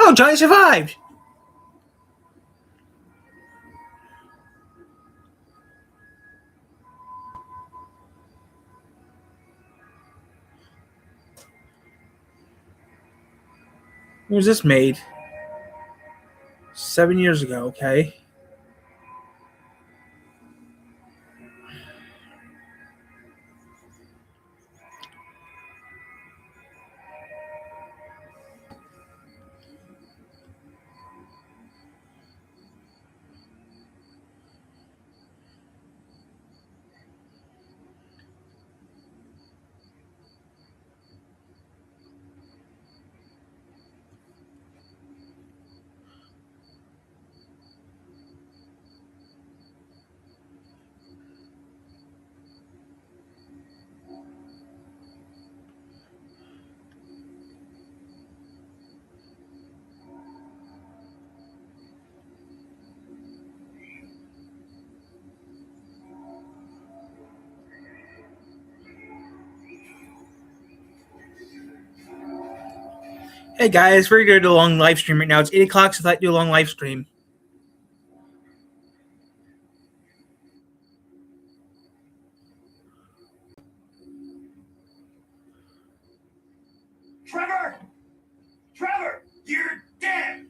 Oh, Johnny survived. When was this made? 7 years ago, okay. Hey guys, we're going to do a long live stream right now. It's 8 o'clock, so I thought I'd do a long live stream. Trevor! Trevor! You're dead!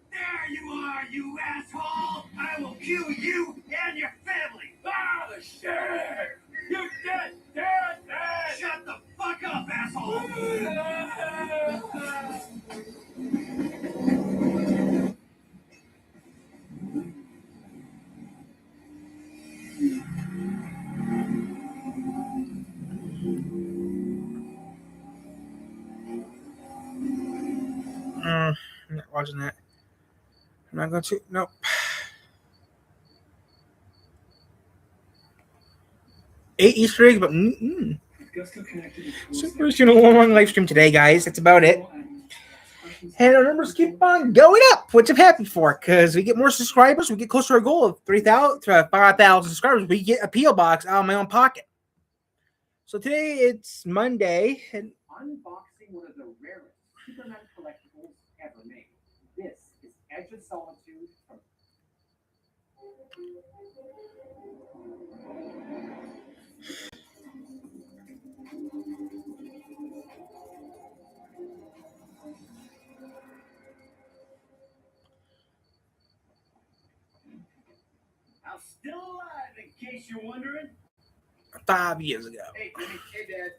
There you are, you asshole! I will kill you and your family! Ah, the shit! You dead! Dead! Dead! Shut the fuck up, asshole! I'm not watching that. I'm not going to. Nope. Eight Easter eggs, but so we're just doing a long live stream today, guys. That's about it. And our numbers keep on going up, which I'm happy for, because we get more subscribers, we get closer to our goal of 3,000 to 5,000 subscribers. We get a P.O. box out of my own pocket. So today it's Monday, and unboxing one of the rarest Superman collectibles ever made. This is Edge of Solitude from I'm still alive, in case you're wondering. 5 years ago. Hey, Dad.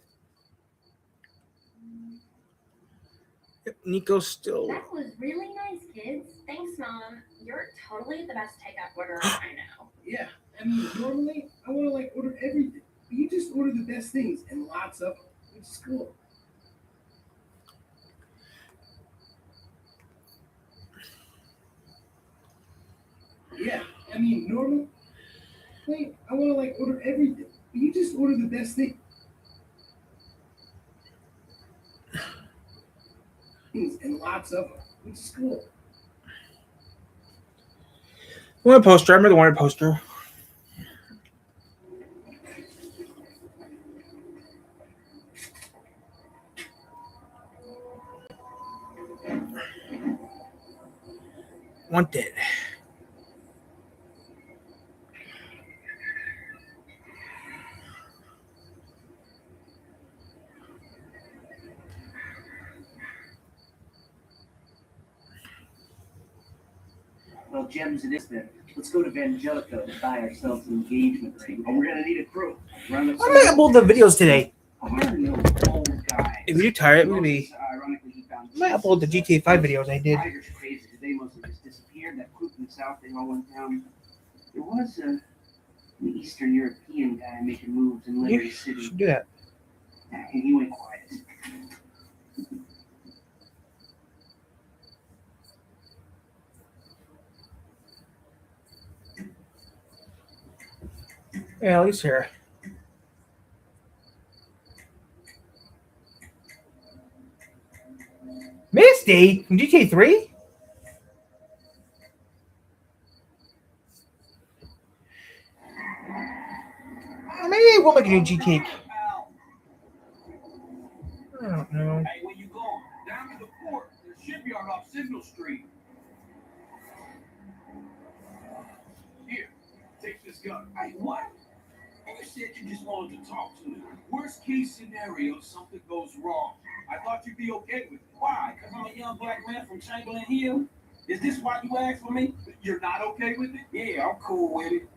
Yep, Nico's still. That was really nice, kids. Thanks, Mom. You're totally the best takeout order I know. Yeah, I mean, normally I want to order everything, but you just order the best things and lots of them, which is cool. Yeah, I mean, normally I want to order everything, but you just order the best things and lots of them, which is cool. One poster. I remember the wanted poster. Wanted. well, gems it is then. Let's go to Vangelico to buy ourselves an engagement ring. Oh, we're gonna need a crew. Run I'm gonna upload the videos today. I want to know old guy. If you're tired, maybe Ironically, he found I might upload the GTA 5 videos I did. Tigers crazy because they mostly just disappeared. That group in the south, they all went down. There was an Eastern European guy making moves in You Liberty City. should do that. And he went quiet. Yeah, Ellie's here. Misty! Misty from GTA 3? Maybe we'll make a new GTA. I don't know. Hey, where you going? Down to the port. The shipyard off Signal Street. Here, take this gun. Hey, what? You said you just wanted to talk to me. Worst case scenario, something goes wrong. I thought you'd be okay with it. Why? Because I'm a young black man from Chamberlain Hill? Is this why you asked for me? You're not okay with it? Yeah, I'm cool with it.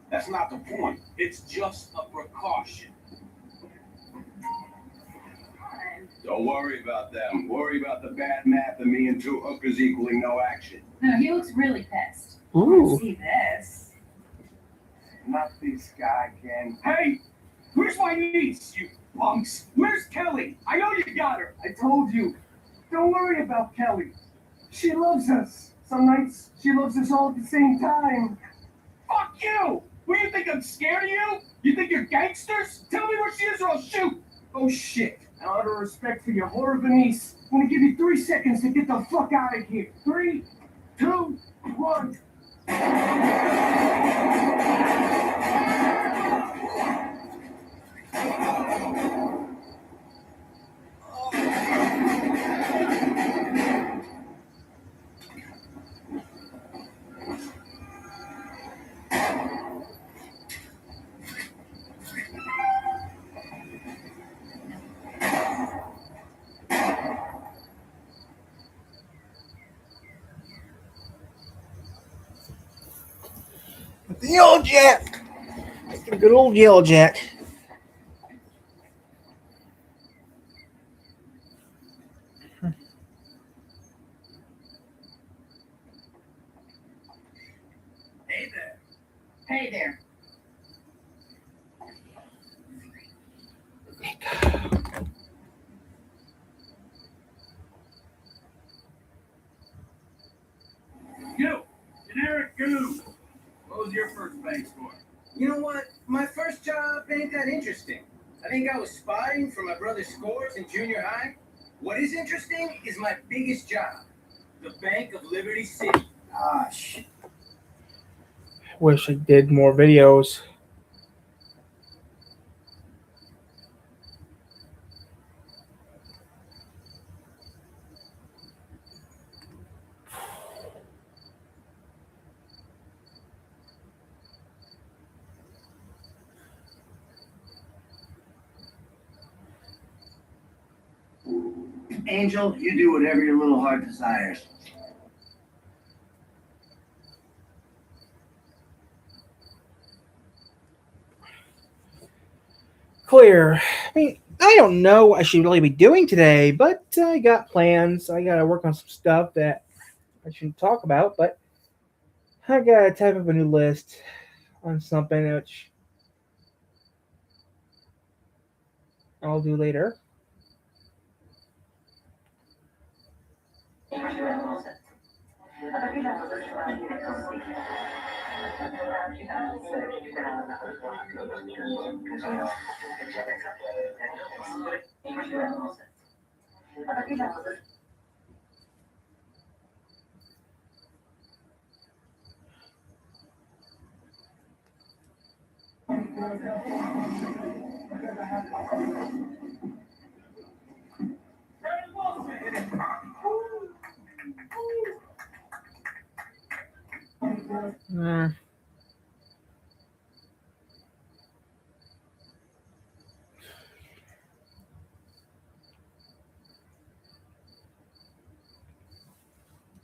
That's not the point. It's just a precaution. Don't worry about them. Worry about the bad math of me and two hookers equaling no action. No, he looks really pissed. Ooh. See this? Not this guy, Ken. Hey! Where's my niece, you punks? Where's Kelly? I know you got her. I told you. Don't worry about Kelly. She loves us. Some nights she loves us all at the same time. Fuck you! What, do you think I'm scared of you? You think you're gangsters? Tell me where she is or I'll shoot! Oh shit. Out of respect for your whore of a niece, I'm gonna give you 3 seconds to get the fuck out of here. 3, 2, 1. The Yellow Jack. The good old Yellow Jack. Hey there. Hey there. You, generic goo. What was your first bank score? You know what? My first job ain't that interesting. I think I was spotting for my brother's scores in junior high. What is interesting is my biggest job, the Bank of Liberty City. Ah, shit. Wish I did more videos. Angel, you do whatever your little heart desires. Clear. I mean, I don't know what I should really be doing today, but I got plans. I gotta work on some stuff that I shouldn't talk about, but I gotta type up a new list on something which I'll do later.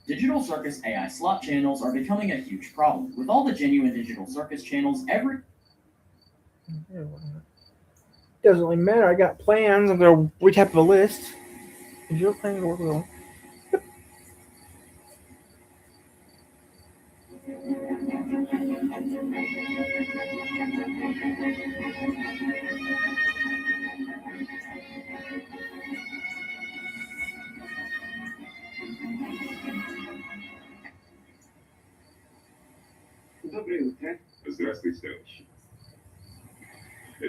Digital circus AI slot channels are becoming a huge problem. With all the genuine digital circus channels, Doesn't really matter. I got plans. I'm gonna recap the list. Is your plan to work with them? Доброе утро. Здравствуйте, товарищи.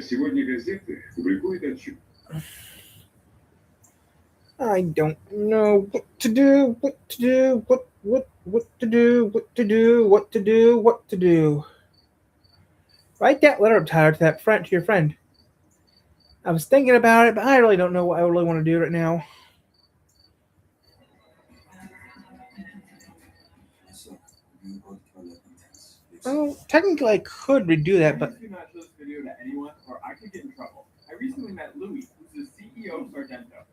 Сегодня газеты публикуют отчет. I don't know what to do, what to do, what to do, what to do, what to do, what to do. Write that letter up, Tyler, to your friend. I was thinking about it, but I really don't know what I really want to do right now. Well, technically I could redo that, but Do not show this video to anyone, or I could get in trouble. I recently met Louis, who's the CEO of Sargento.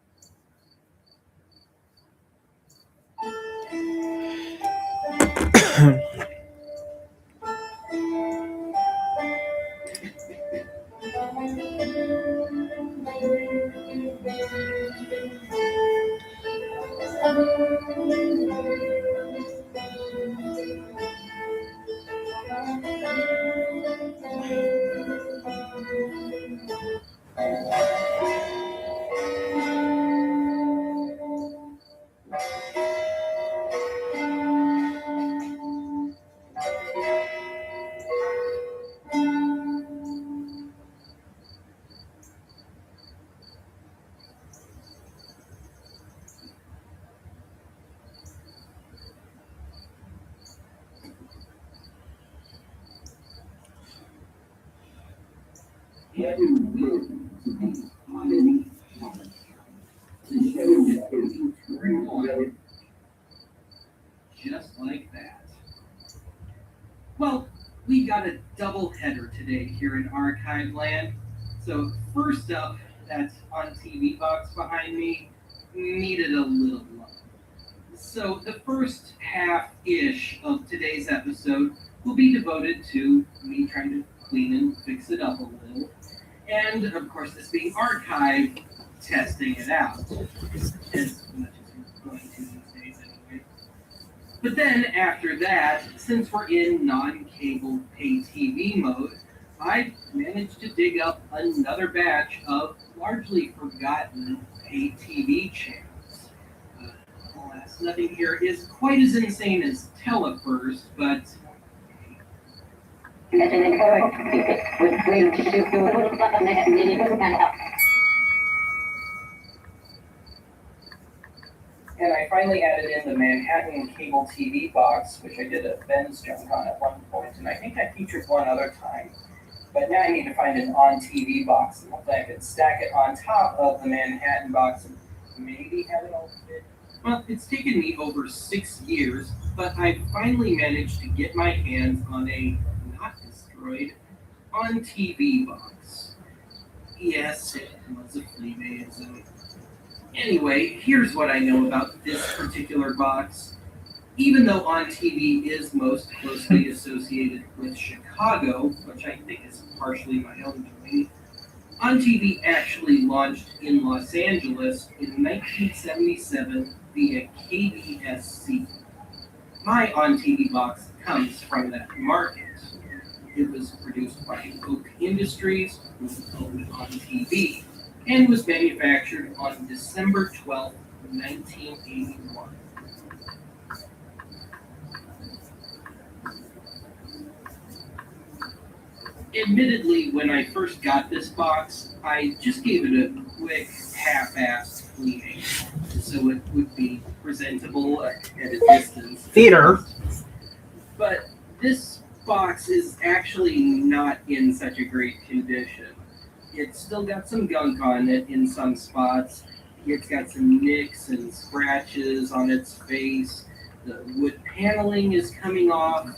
Just like that. Well, we got a double header today here in Archive Land. So first up, that on TV box behind me needed a little love. So the first half-ish of today's episode will be devoted to me trying to clean and fix it up a little. And of course, this being archive, testing it out. As much as we're going to these days anyway. But then after that, since we're in non-cable pay TV mode, I managed to dig up another batch of largely forgotten pay TV channels. Alas, nothing here is quite as insane as Telefirst, but and I finally added in the Manhattan cable TV box, which I did a Ben's junk on at one point, and I think I featured one other time. But now I need to find an on-TV box, and hopefully I can stack it on top of the Manhattan box and maybe have it all fit. Well, it's taken me over 6 years, but I finally managed to get my hands on a not destroyed on-TV box. Yes, it was a Freemason. Anyway, here's what I know about this particular box. Even though On TV is most closely associated with Chicago, which I think is partially my own doing, On TV actually launched in Los Angeles in 1977 via KBSC. My On TV box comes from that market. It was produced by Oak Industries, which owned On TV, and was manufactured on December 12, 1981. Admittedly, when I first got this box, I just gave it a quick half-assed cleaning so it would be presentable at a distance. theater. But this box is actually not in such a great condition. It's still got some gunk on it in some spots. It's got some nicks and scratches on its face. The wood paneling is coming off.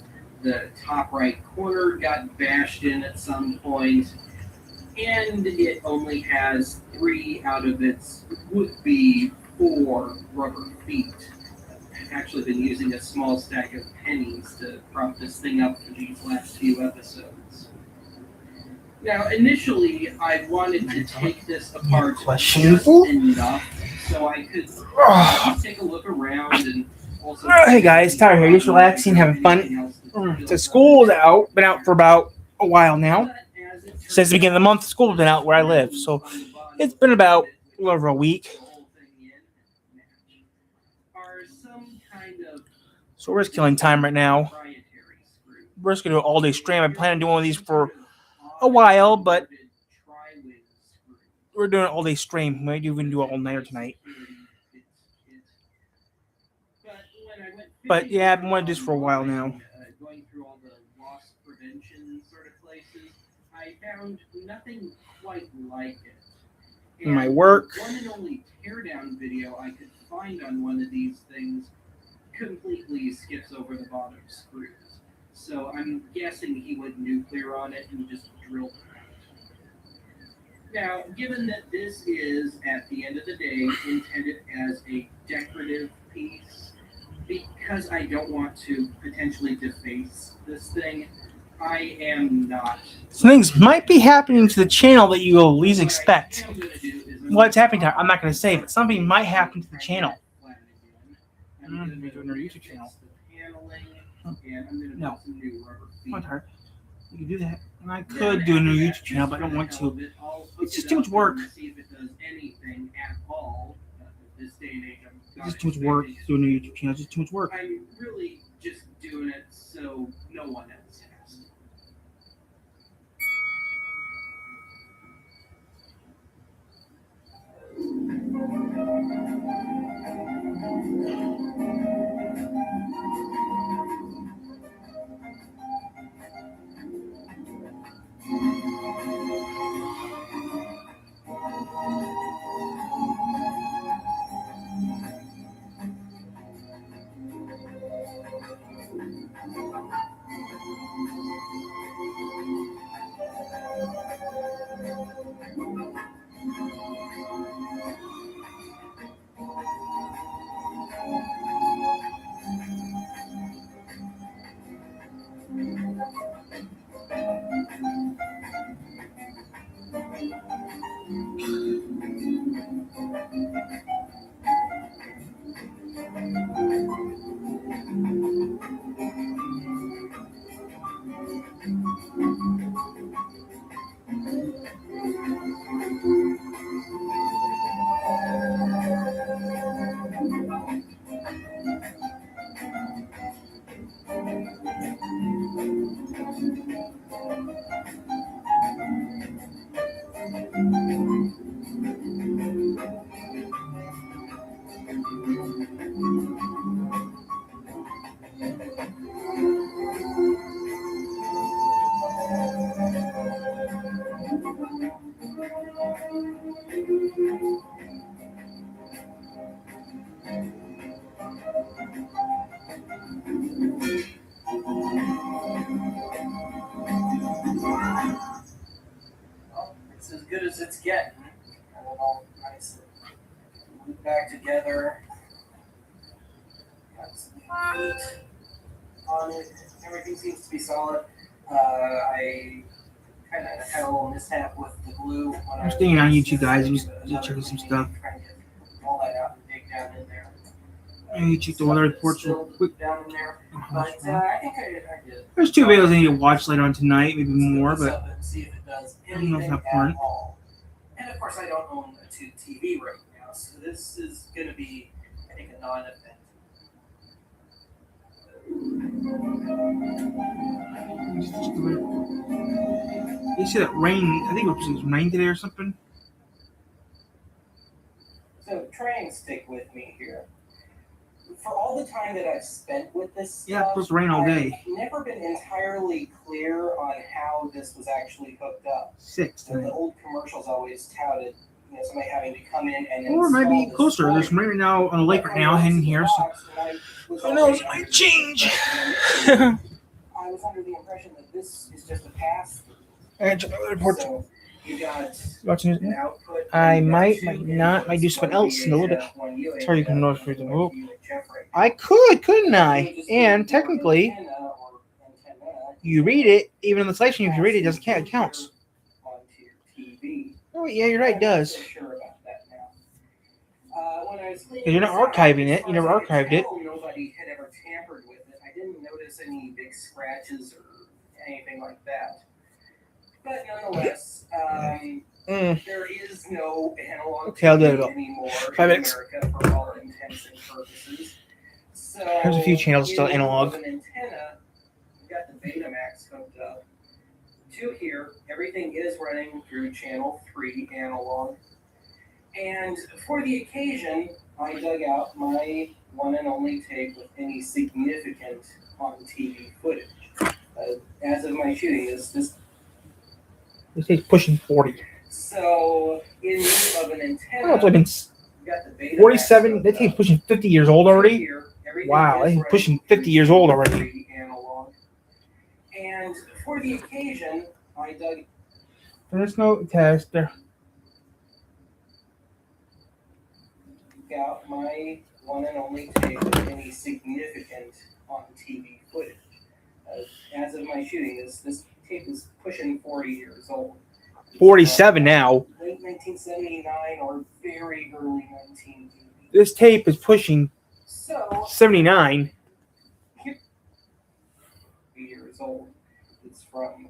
The top right corner got bashed in at some point. And it only has 3 out of its would-be 4 rubber feet. I've actually been using a small stack of pennies to prop this thing up for these last few episodes. Now, initially, I wanted to take this apart just enough so I could take a look around and also... Hey guys, Tyler here, just relaxing, having fun. So school's out, been out for about a while now. Since the beginning of the month, school's been out where I live. So it's been about a little over a week. So we're just killing time right now. We're just going to do an all-day stream. I plan on doing one of these for a while, but we're doing an all-day stream. Maybe we can do it all nighter tonight. But yeah, I've been wanting to do this for a while now. Going through all the loss prevention sort of places, I found nothing quite like it. My And work. the one and only teardown video I could find on one of these things completely skips over the bottom screws. So I'm guessing he went nuclear on it and just drilled it out. Now, given that this is, at the end of the day, intended as a decorative piece, because I don't want to potentially deface this thing, I am not. Some things might be happening to the channel that you will least expect. What's happening to I'm not going to say, but something might happen to the channel. I'm going to do another YouTube channel. No. One heart. You can do that. And I could do a new YouTube channel, but I don't want to. It's just too much work. It's just too much work to do a new YouTube channel. It's just too much work. I'm really just doing it so no one else has to. Well, it's as good as it's getting. Got it all nicely glued back together. Got some heat on it. Everything seems to be solid. I kind of had a little mishap with the glue. When I'm staying on YouTube, guys. I'm just checking some stuff. Trying to get all that out and dig down in there. I need to check the weather reports real quick. Down in there. But I think I did. There's 2 videos I need to watch later on tonight, maybe more, but See if it does I don't know if anything that's important. at all. And of course, I don't own a tube TV right now, so this is going to be, I think, a non-event. you see that rain? I think it was rain today or something. So try and stick with me here. For all the time that I've spent with this Yeah, it's stuff, supposed to rain all day. I've never been entirely clear on how this was actually hooked up. 6 So today. the old commercials always touted, somebody having to come in and Or it might be install this closer. There's plug. rain right now on the lake right now, heading here. So who knows? It might change. I was under the impression that this is just a pass. And check the weather report. So you got Watching an it. output. I and you got might, two might not, might do something inputs, else in a little bit. one UHF, Sorry, you can notice one the move. UHF right I could, couldn't I? And technically, you read it, even in the selection, if you read it, it doesn't count. It counts. Onto your TV. Oh, yeah, you're right, it does. I'm not so sure about that now. When I was You're not archiving it. You never archived it. Nobody had ever tampered with it. I didn't notice any big scratches or anything like that. But nonetheless, there is no analog Okay, I'll do it TV all. anymore 5 in minutes. America for all intents and purposes. So There's a few channels still in analog. An antenna, we've got the Betamax hooked up to here. Everything is running through channel 3 analog. And for the occasion, I dug out my one and only tape with any significant on-TV footage. As of my shooting this This tape's pushing 40. so in lieu of an Oh, it's antenna, like been we got the Betamax 47. of That tape's the- pushing 50 years old already. Here, everything Wow, is he's running pushing through 50 years old already. 3D analog. And for the occasion, I dug There's no tester. out my one and only tape with any significant on-TV footage. As of my shooting, this tape is pushing 40 years old. 47 now. Late 1979 or very early 1980. This tape is pushing So 79. years old. It's from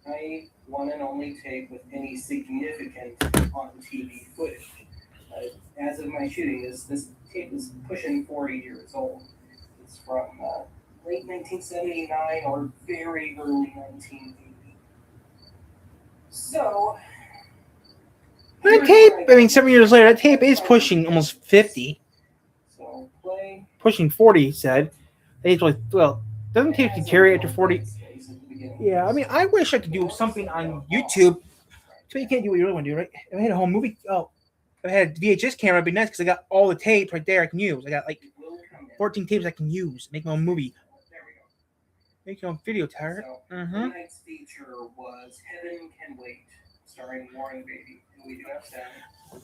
my one and only tape with any significant on-TV footage. As of my shooting, this tape is pushing 40 years old. It's from late 1979 or very early 1980. So That tape, I mean, 7 years later, that tape is pushing almost 50. So play. Pushing 40, he said. It's like, well, doesn't tape deteriorate after 40? Yeah, I mean, I wish I could do something on YouTube. So you can't do what you really want to do, right? If I had a whole movie, if I had a VHS camera, it'd be nice because I got all the tapes right there I can use. I got like 14 tapes I can use. Make my own movie. Make your own video, Tyler. So tonight's feature was Heaven Can Wait, starring Warren Beatty, and we do have sound.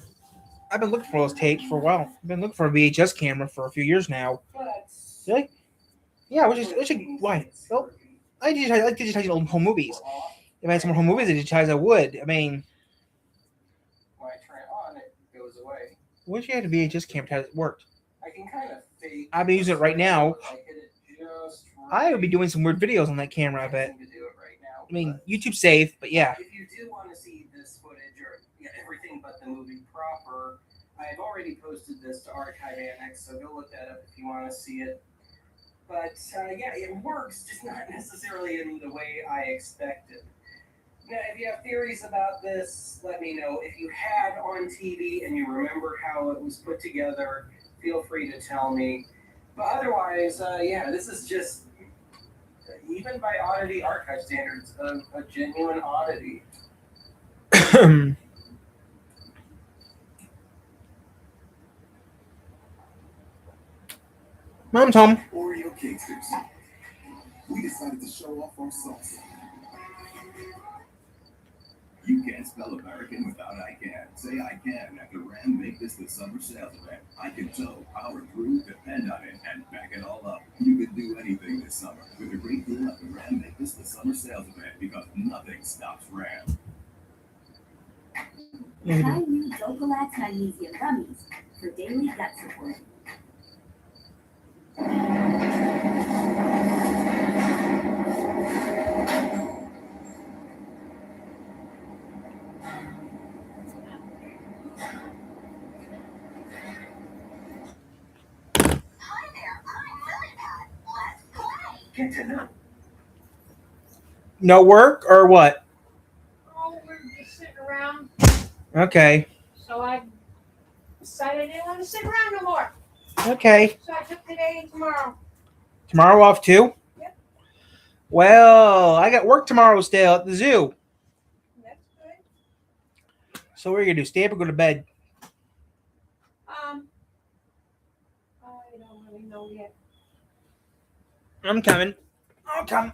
I've been looking for those tapes for a while. I've been looking for a VHS camera for a few years now. But Really? Yeah, why? Well, I like digitizing old home movies. If I had some more home movies to digitize, I would. I mean, when I turn it on, it goes away. wish you had a VHS camera that worked. I can kind of fake. I've been using it right now. I hit it just I would be doing some weird videos on that camera, I bet. To do it right now, I mean, but YouTube's safe, but yeah. if you do want to see this footage or everything but the movie proper, I've already posted this to Archive Annex, so go look that up if you want to see it. But yeah, it works, just not necessarily in the way I expected. Now, if you have theories about this, let me know. If you had on TV and you remember how it was put together, feel free to tell me. But otherwise, yeah, this is just, even by oddity archive standards, a genuine oddity. Mom's home. Oreo Cakesters. We decided to show off our sauce. You can't spell American without I can. Say I can at the Ram Make This the Summer Sales Event. I can tow, power through, depend on it, and back it all up. You can do anything this summer with a great deal at the Ram Make This the Summer Sales Event because nothing stops Ram. Try new Dopalax Magnesium Gummies for daily gut support. Get to know. No work or what? Oh, we're just sitting around, Okay. so I decided I didn't want to sit around no more. Okay. So I took today and tomorrow. Tomorrow off too? Yep. Well, I got work tomorrow still at the zoo. That's good. So what are you gonna do? Stay up or go to bed? I don't really know yet. I'm coming. I'll come.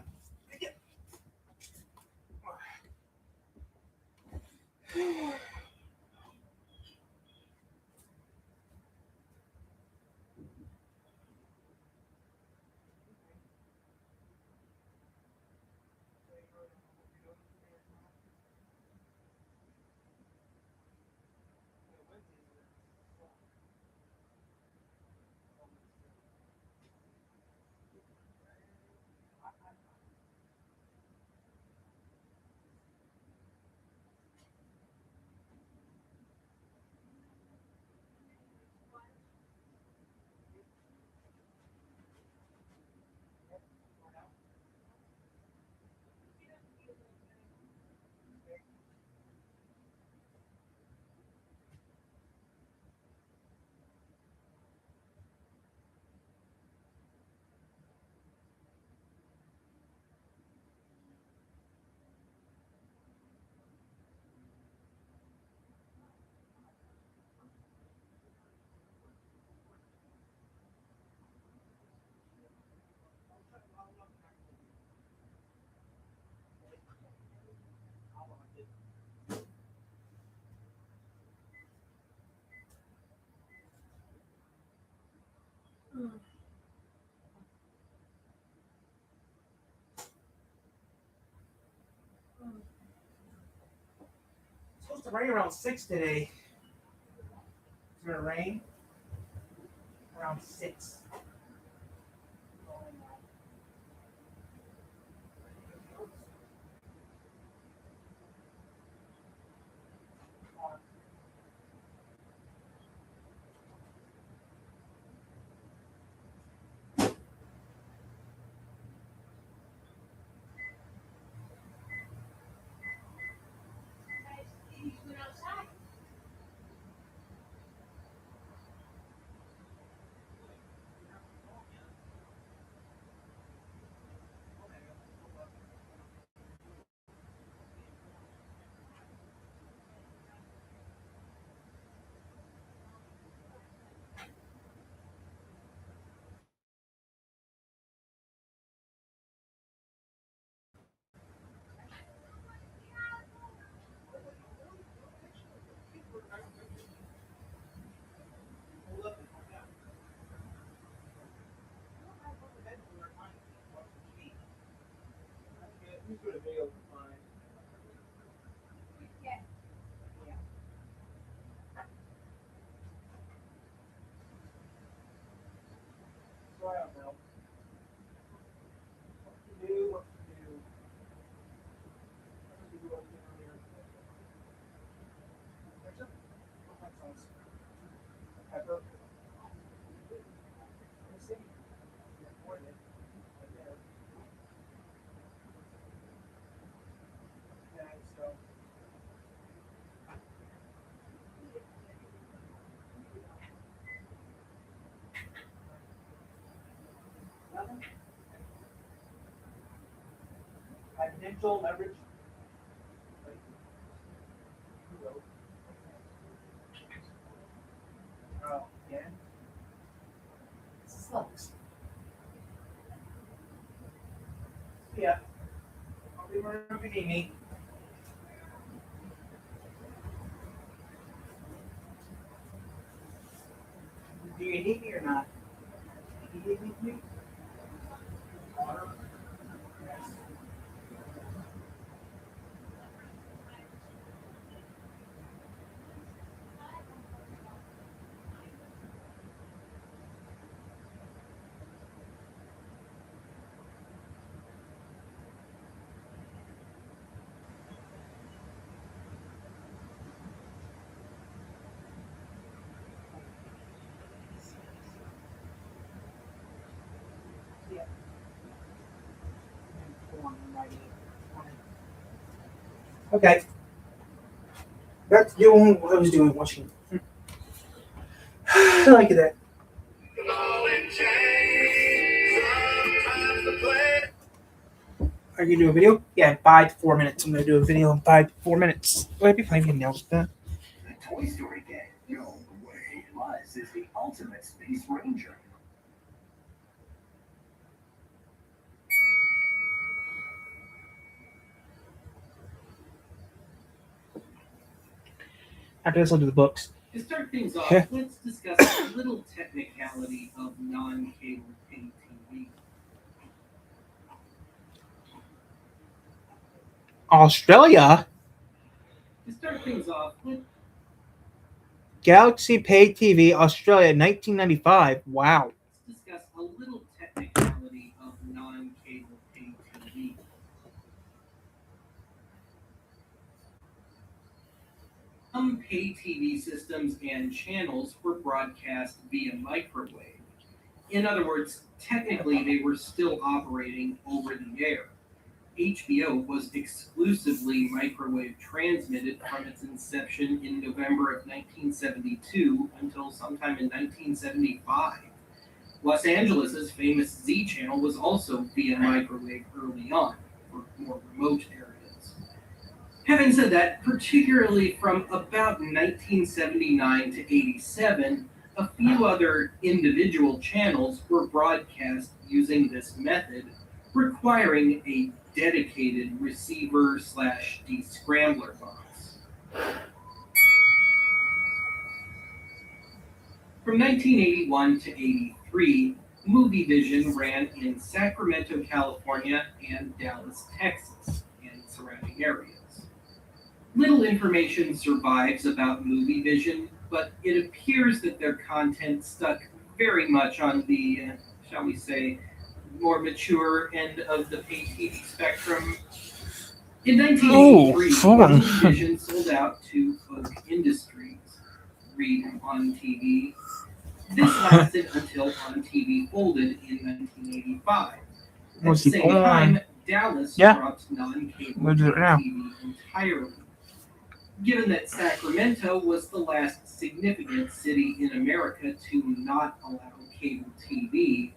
rain around 6 today. It's gonna rain around 6. Financial leverage. Oh, yeah. Sucks. Yeah. I'll be removing me. Do you need me or not? Do you need me? Water? Yes. Okay. That's doing what I was doing, watching. I like that. Are you gonna do a video? Yeah, 5 to 4 minutes. I'm gonna do a video in 5 to 4 minutes. Will I be playing anything else with that? The Toy Story game. No way. Buzz is the ultimate space ranger. After this, I'll do the books. To start things off, Yeah. let's discuss a little technicality of non-cable pay TV. Australia? To start things off, let's Galaxy Pay TV, Australia, 1995. Wow. discuss a little technicality of non-cable pay TV. Some pay TV systems and channels were broadcast via microwave. In other words, technically they were still operating over the air. HBO was exclusively microwave transmitted from its inception in November of 1972 until sometime in 1975. Los Angeles' famous Z channel was also via microwave early on for more remote areas. Having said that, particularly from about 1979 to 87, a few other individual channels were broadcast using this method, requiring a dedicated receiver/descrambler box. From 1981 to 83, Movievision ran in Sacramento, California, and Dallas, Texas, and surrounding areas. Little information survives about Movie Vision, but it appears that their content stuck very much on the, shall we say, more mature end of the pay TV spectrum. In 1983, fun. Movie Vision sold out to Oak Industries, read On TV. This lasted until On TV folded in 1985. At the same time, Dallas dropped non-cable We'll do it now. TV entirely. Given that Sacramento was the last significant city in America to not allow cable TV,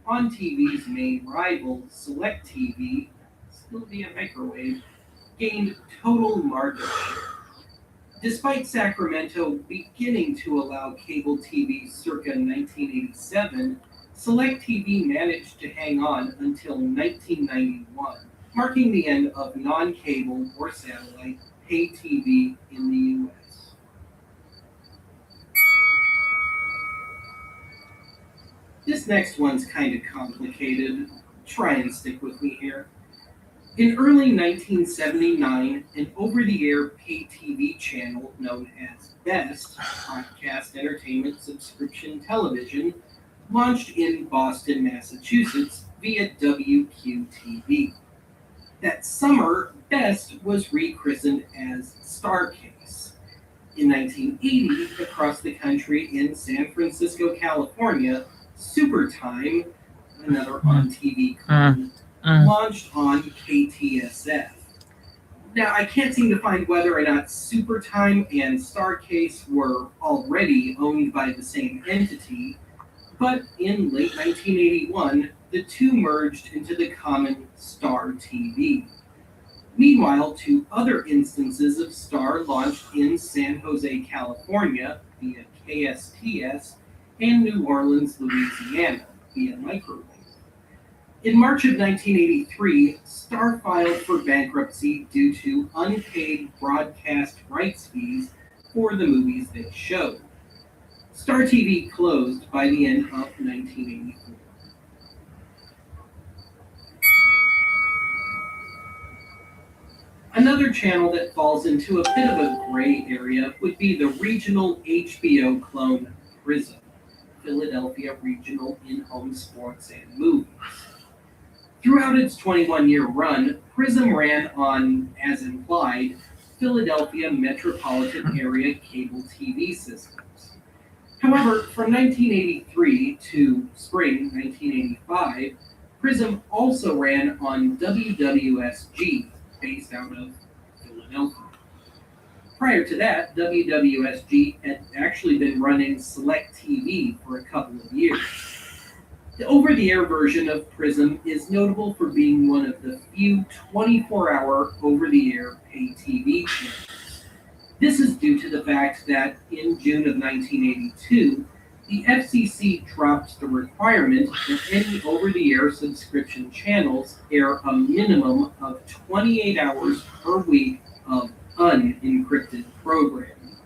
On TV's main rival, Select TV, still via microwave, gained total market share. Despite Sacramento beginning to allow cable TV circa 1987, Select TV managed to hang on until 1991, marking the end of non-cable or satellite pay TV in the U.S. This next one's kind of complicated. Try and stick with me here. In early 1979, an over-the-air pay TV channel known as BEST, Broadcast Entertainment Subscription Television, launched in Boston, Massachusetts via WQTV. That summer, BEST was rechristened as Starcase. In 1980, across the country in San Francisco, California, Supertime, another on-TV clone, launched on KTSF. Now, I can't seem to find whether or not Supertime and Starcase were already owned by the same entity, but in late 1981, the two merged into the common Star TV. Meanwhile, two other instances of Star launched in San Jose, California via KSTS and New Orleans, Louisiana via microwave. In March of 1983, Star filed for bankruptcy due to unpaid broadcast rights fees for the movies they showed. Star TV closed by the end of 1984. Another channel that falls into a bit of a gray area would be the regional HBO clone Prism, Philadelphia Regional in-home sports and movies. Throughout its 21-year run, Prism ran on, as implied, Philadelphia metropolitan area cable TV systems. However, from 1983 to spring 1985, Prism also ran on WWSG, based out of Philadelphia. Prior to that, WWSG had actually been running Select TV for a couple of years. The over-the-air version of Prism is notable for being one of the few 24-hour over-the-air pay TV channels. This is due to the fact that in June of 1982, the FCC dropped the requirement that any over-the-air subscription channels air a minimum of 28 hours per week of unencrypted programming.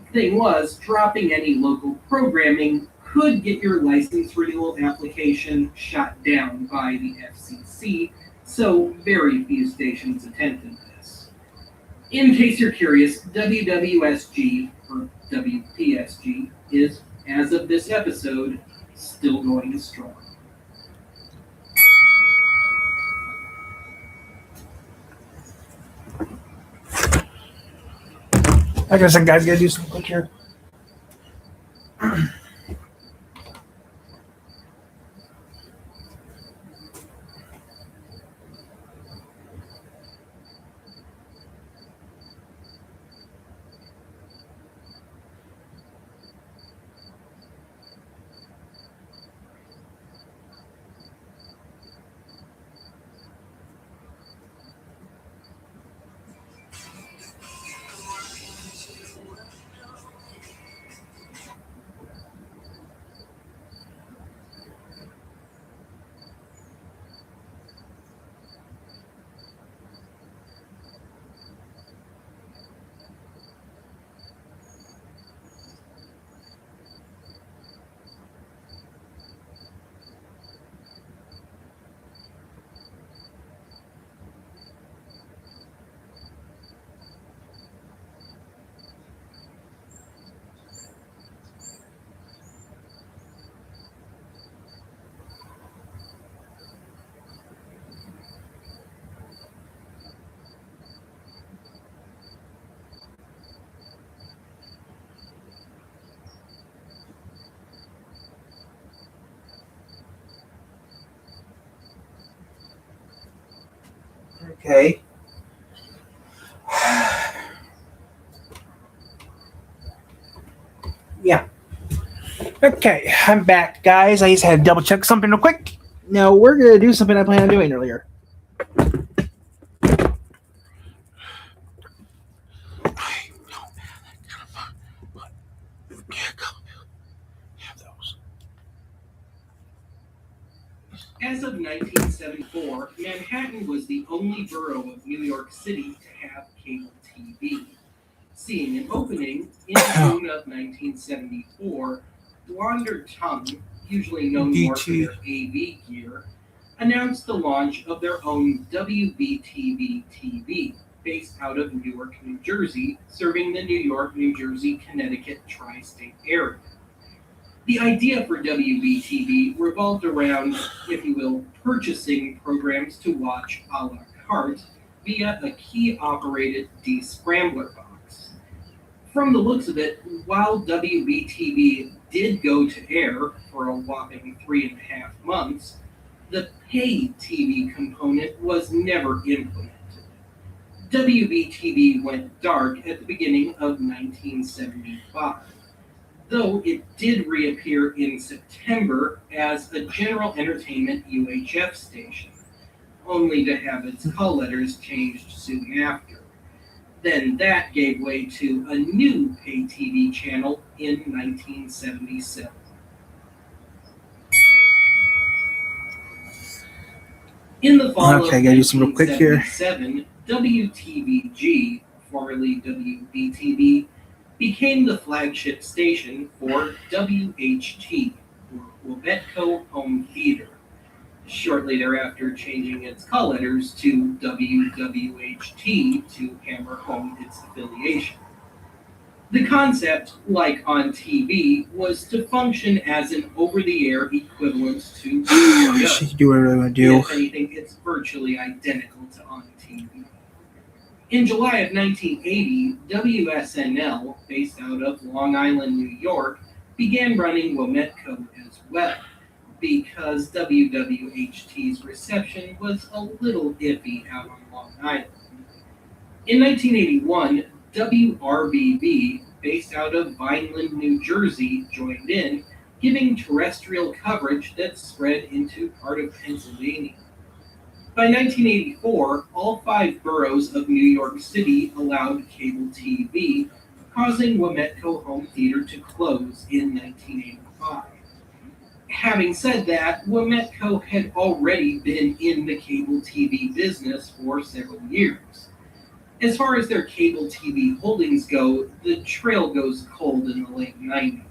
The thing was, dropping any local programming could get your license renewal application shot down by the FCC, so very few stations attempted this. In case you're curious, WWSG, or WPSG, is, as of this episode, still going strong. Like I said, guys, gotta do some quick here. Okay. Yeah. Okay, I'm back, guys. I just had to double check something real quick. Now we're gonna do something I planned on doing earlier. As of 1974, Manhattan was the only borough of New York City to have cable TV. Seeing an opening in June of 1974, Blonder Tongue, usually known more for their AV gear, announced the launch of their own WBTV TV, based out of Newark, New Jersey, serving the New York, New Jersey, Connecticut tri-state area. The idea for WBTV revolved around, if you will, purchasing programs to watch a la carte via a key-operated descrambler box. From the looks of it, while WBTV did go to air for a whopping 3.5 months, the pay TV component was never implemented. WBTV went dark at the beginning of 1975. Though it did reappear in September as a general entertainment UHF station, only to have its call letters changed soon after. Then that gave way to a new pay TV channel in 1977. In the fall of Okay, gotta do some real quick here. 1977, WTVG, formerly WBTV, became the flagship station for WHT, or Webetco Home Theater, shortly thereafter changing its call letters to WWHT to hammer home its affiliation. The concept, like on TV, was to function as an over-the-air equivalent to HBO. She can do whatever I want to do. If anything, it's virtually identical to on TV. In July of 1980, WSNL, based out of Long Island, New York, began running Wometco as well, because WWHT's reception was a little iffy out on Long Island. In 1981, WRBB, based out of Vineland, New Jersey, joined in, giving terrestrial coverage that spread into part of Pennsylvania. By 1984, all 5 boroughs of New York City allowed cable TV, causing Wometco Home Theater to close in 1985. Having said that, Wometco had already been in the cable TV business for several years. As far as their cable TV holdings go, the trail goes cold in the late 90s.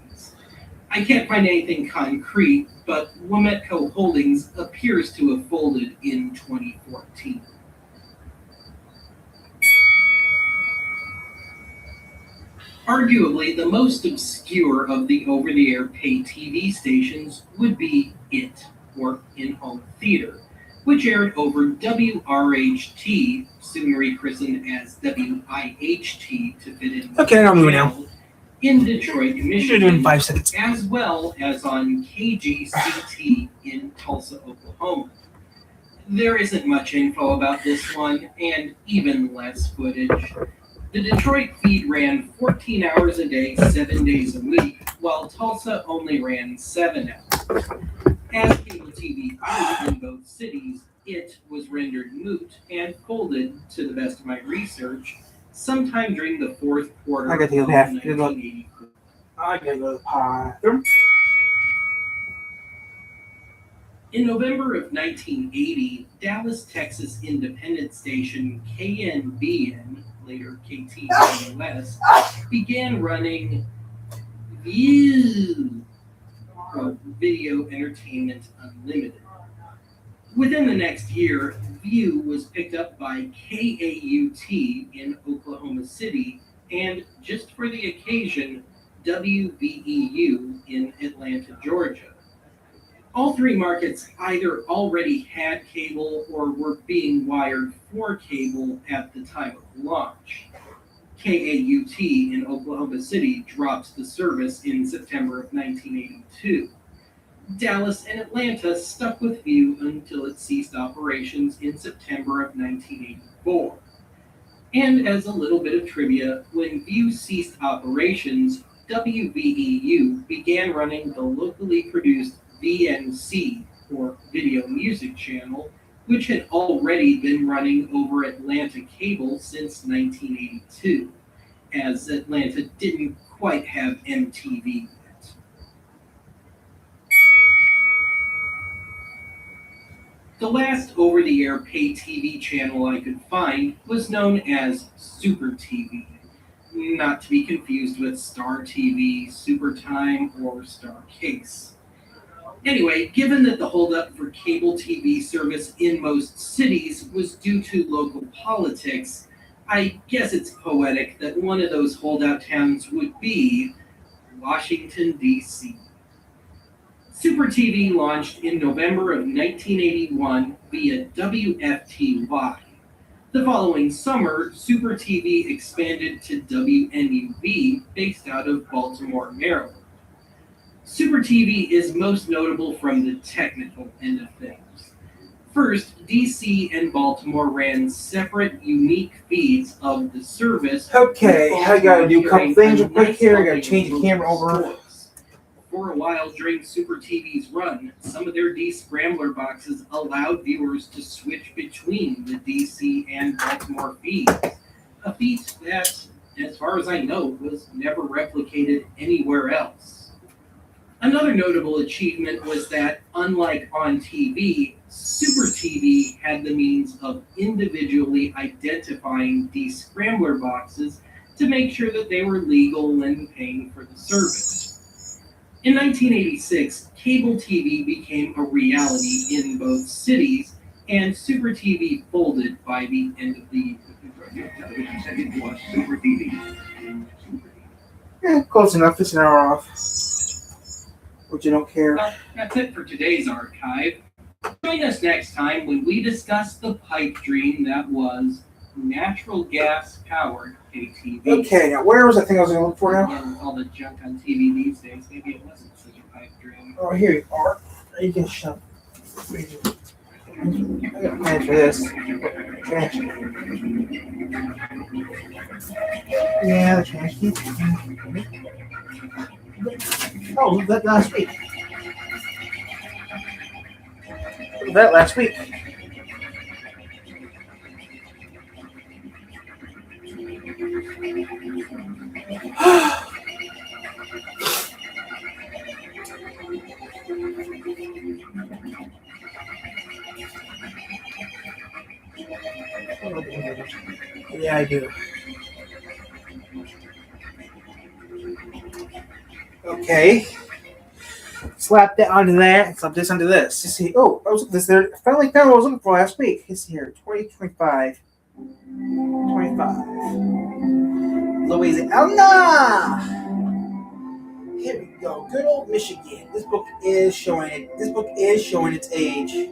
I can't find anything concrete, but Wometco Holdings appears to have folded in 2014. Arguably, the most obscure of the over-the-air pay TV stations would be IT, or In-Home Theater, which aired over WRHT, soon rechristened as WIHT to fit in with Okay, I'm moving now. in Detroit, Should do Michigan, in 5 seconds. as well as on KGCT in Tulsa, Oklahoma. There isn't much info about this one, and even less footage. The Detroit feed ran 14 hours a day, 7 days a week, while Tulsa only ran 7 hours. As cable TV grew in both cities, it was rendered moot and folded, to the best of my research, sometime during the fourth quarter I of gotta go back. 1984. I gotta go to the bathroom. In November of 1980, Dallas, Texas independent station KNBN, later KTWS, began running View, Video Entertainment Unlimited. Within the next year, View was picked up by KAUT in Oklahoma City and, just for the occasion, WVEU in Atlanta, Georgia. All 3 markets either already had cable or were being wired for cable at the time of launch. KAUT in Oklahoma City dropped the service in September of 1982. Dallas and Atlanta stuck with View until it ceased operations in September of 1984. And as a little bit of trivia, when View ceased operations, WVEU began running the locally produced VMC, or Video Music Channel, which had already been running over Atlanta cable since 1982, as Atlanta didn't quite have MTV yet. The last over-the-air pay TV channel I could find was known as Super TV, not to be confused with Star TV, Super Time, or Star Case. Anyway, given that the holdup for cable TV service in most cities was due to local politics, I guess it's poetic that one of those holdout towns would be Washington, D.C. Super TV launched in November of 1981 via WFTY. The following summer, Super TV expanded to WNUV, based out of Baltimore, Maryland. Super TV is most notable from the technical end of things. First, DC and Baltimore ran separate, unique feeds of the service. Okay, I gotta do a couple things real quick here. I gotta change the camera over. For a while during Super TV's run, some of their D-Scrambler boxes allowed viewers to switch between the DC and Baltimore feeds, a feat that, as far as I know, was never replicated anywhere else. Another notable achievement was that, unlike on TV, Super TV had the means of individually identifying D-Scrambler boxes to make sure that they were legal when paying for the service. In 1986, cable TV became a reality in both cities, and Super TV folded by the end of the year. Super TV. Close enough. It's an hour off. But you don't care. Well, that's it for today's archive. Join us next time when we discuss the pipe dream that was natural gas-powered pay TV. Okay, now where was that thing I was going to look for now? Again, with all the junk on TV these days, maybe it wasn't such a pipe dream. Oh, here you are. You can shut. I got a plan for this. Okay. Yeah, the trash can. Oh, that last week. That last week. Yeah, I do. Okay. Slap that onto that. Slap this onto this. You see, oh, I was looking this there. I finally found what I was looking for last week. It's here, 2025. 25. Louisiana. Here we go. Good old Michigan. This book is showing it. This book is showing its age.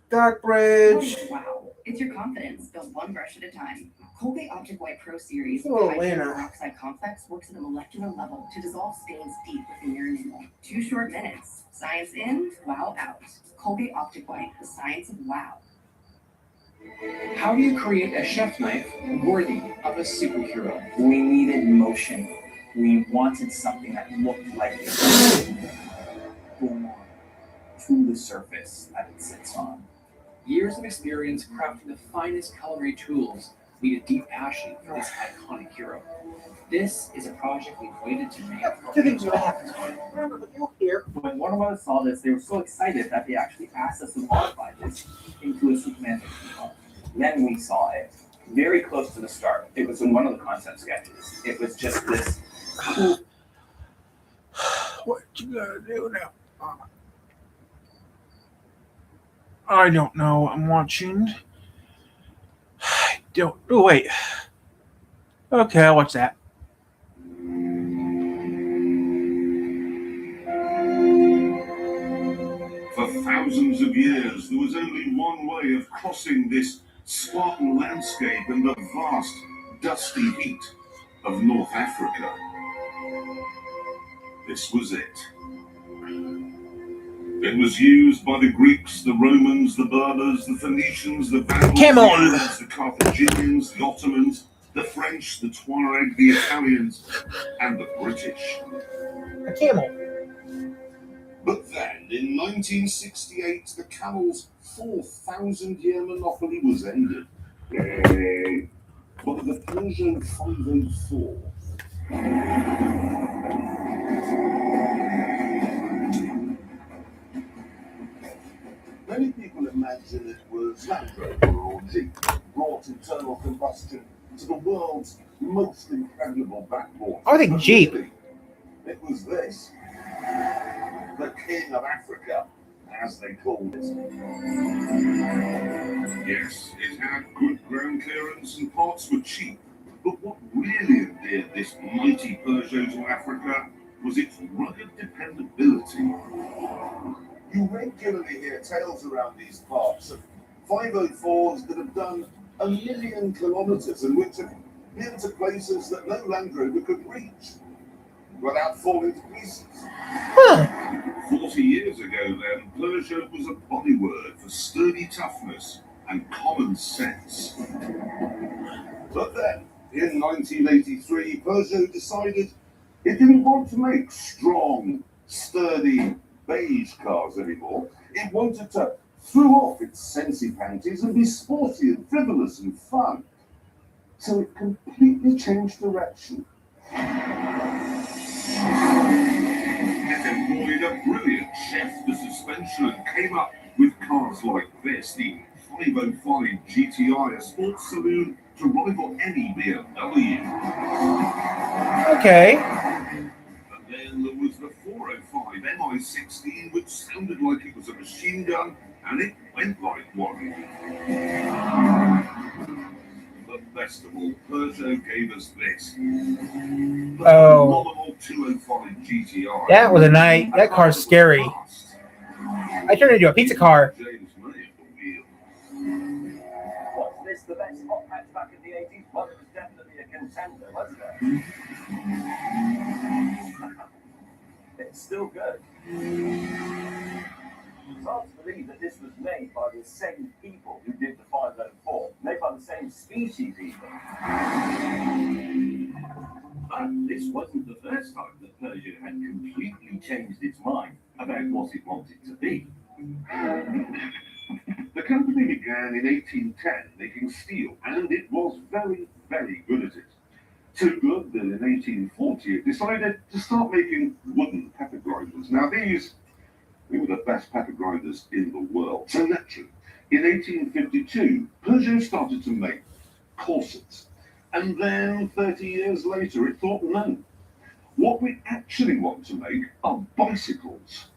Stockbridge. Oh, wow. It's your confidence built one brush at a time. Colgate Optic White Pro Series Oh, with hydrogen Lana. peroxide complex works at a molecular level to dissolve stains deep within your enamel. 2 short minutes. Science in, wow out. Colgate Optic White, the science of wow. How do you create a chef knife worthy of a superhero? We needed motion. We wanted something that looked like it. Boom. To the surface that it sits on. Years of experience crafting the finest culinary tools lead a deep passion for this iconic hero. This is a project we've waited to make for Two things are going to happen. You're here. When Warner Brothers saw this, they were so excited that they actually asked us to modify this into a Superman car. Then we saw it very close to the start. It was in one of the concept sketches. It was just this. What you gotta do now? I don't know. I'm watching. I don't. Oh, wait. Okay, I'll watch that. For thousands thousands of years, there was only one way of crossing this Spartan landscape and the vast, dusty heat of North Africa. This was it. It was used by the Greeks, the Romans, the Berbers, the Phoenicians, the Vandals, Camel. the Arabs, the Carthaginians, the Ottomans, the French, the Tuareg, the Italians, and the British. A camel. But then, in 1968, the camel's 4,000-year monopoly was ended by the Peugeot 504. Many people imagine it was Land Rover or Jeep that brought internal combustion to the world's most incredible backbone. I think Jeep. It was this, the King of Africa, as they called it. Yes, it had good ground clearance and parts were cheap. But what really endeared this mighty Peugeot to Africa was its rugged dependability. You regularly hear tales around these parts of 504s that have done 1 million kilometers and which have been to places that no Land Rover could reach without falling to pieces. 40 years ago then, Peugeot was a byword for sturdy toughness and common sense. But then, in 1983, Peugeot decided it didn't want to make strong, sturdy, beige cars anymore. It wanted to throw off its sensey panties and be sporty and frivolous and fun. So it completely changed direction. It employed a brilliant chef de suspension and came up with cars like this, the 505 GTI, a sports saloon to rival any BMW. Okay. And then there was the 405 MI16, which sounded like it was a machine gun, and it went like one. But best of all, Peugeot gave us this. The phenomenal 205 GTI. That was a night. That car's scary. I turned it into a pizza car. James May at the wheel. Was this the best hot hatch back in the 80s? Well, it was definitely a contender, wasn't it? It's still good. It's hard to believe that this was made by the same people who did the 504, made by the same species even. But this wasn't the first time that Peugeot had completely changed its mind about what it wanted to be. The company began in 1810 making steel, and it was very, very good at it. So good that in 1840 it decided to start making wooden pepper grinders. Now these were the best pepper grinders in the world. So naturally, in 1852, Peugeot started to make corsets. And then 30 years later, it thought, no, what we actually want to make are bicycles.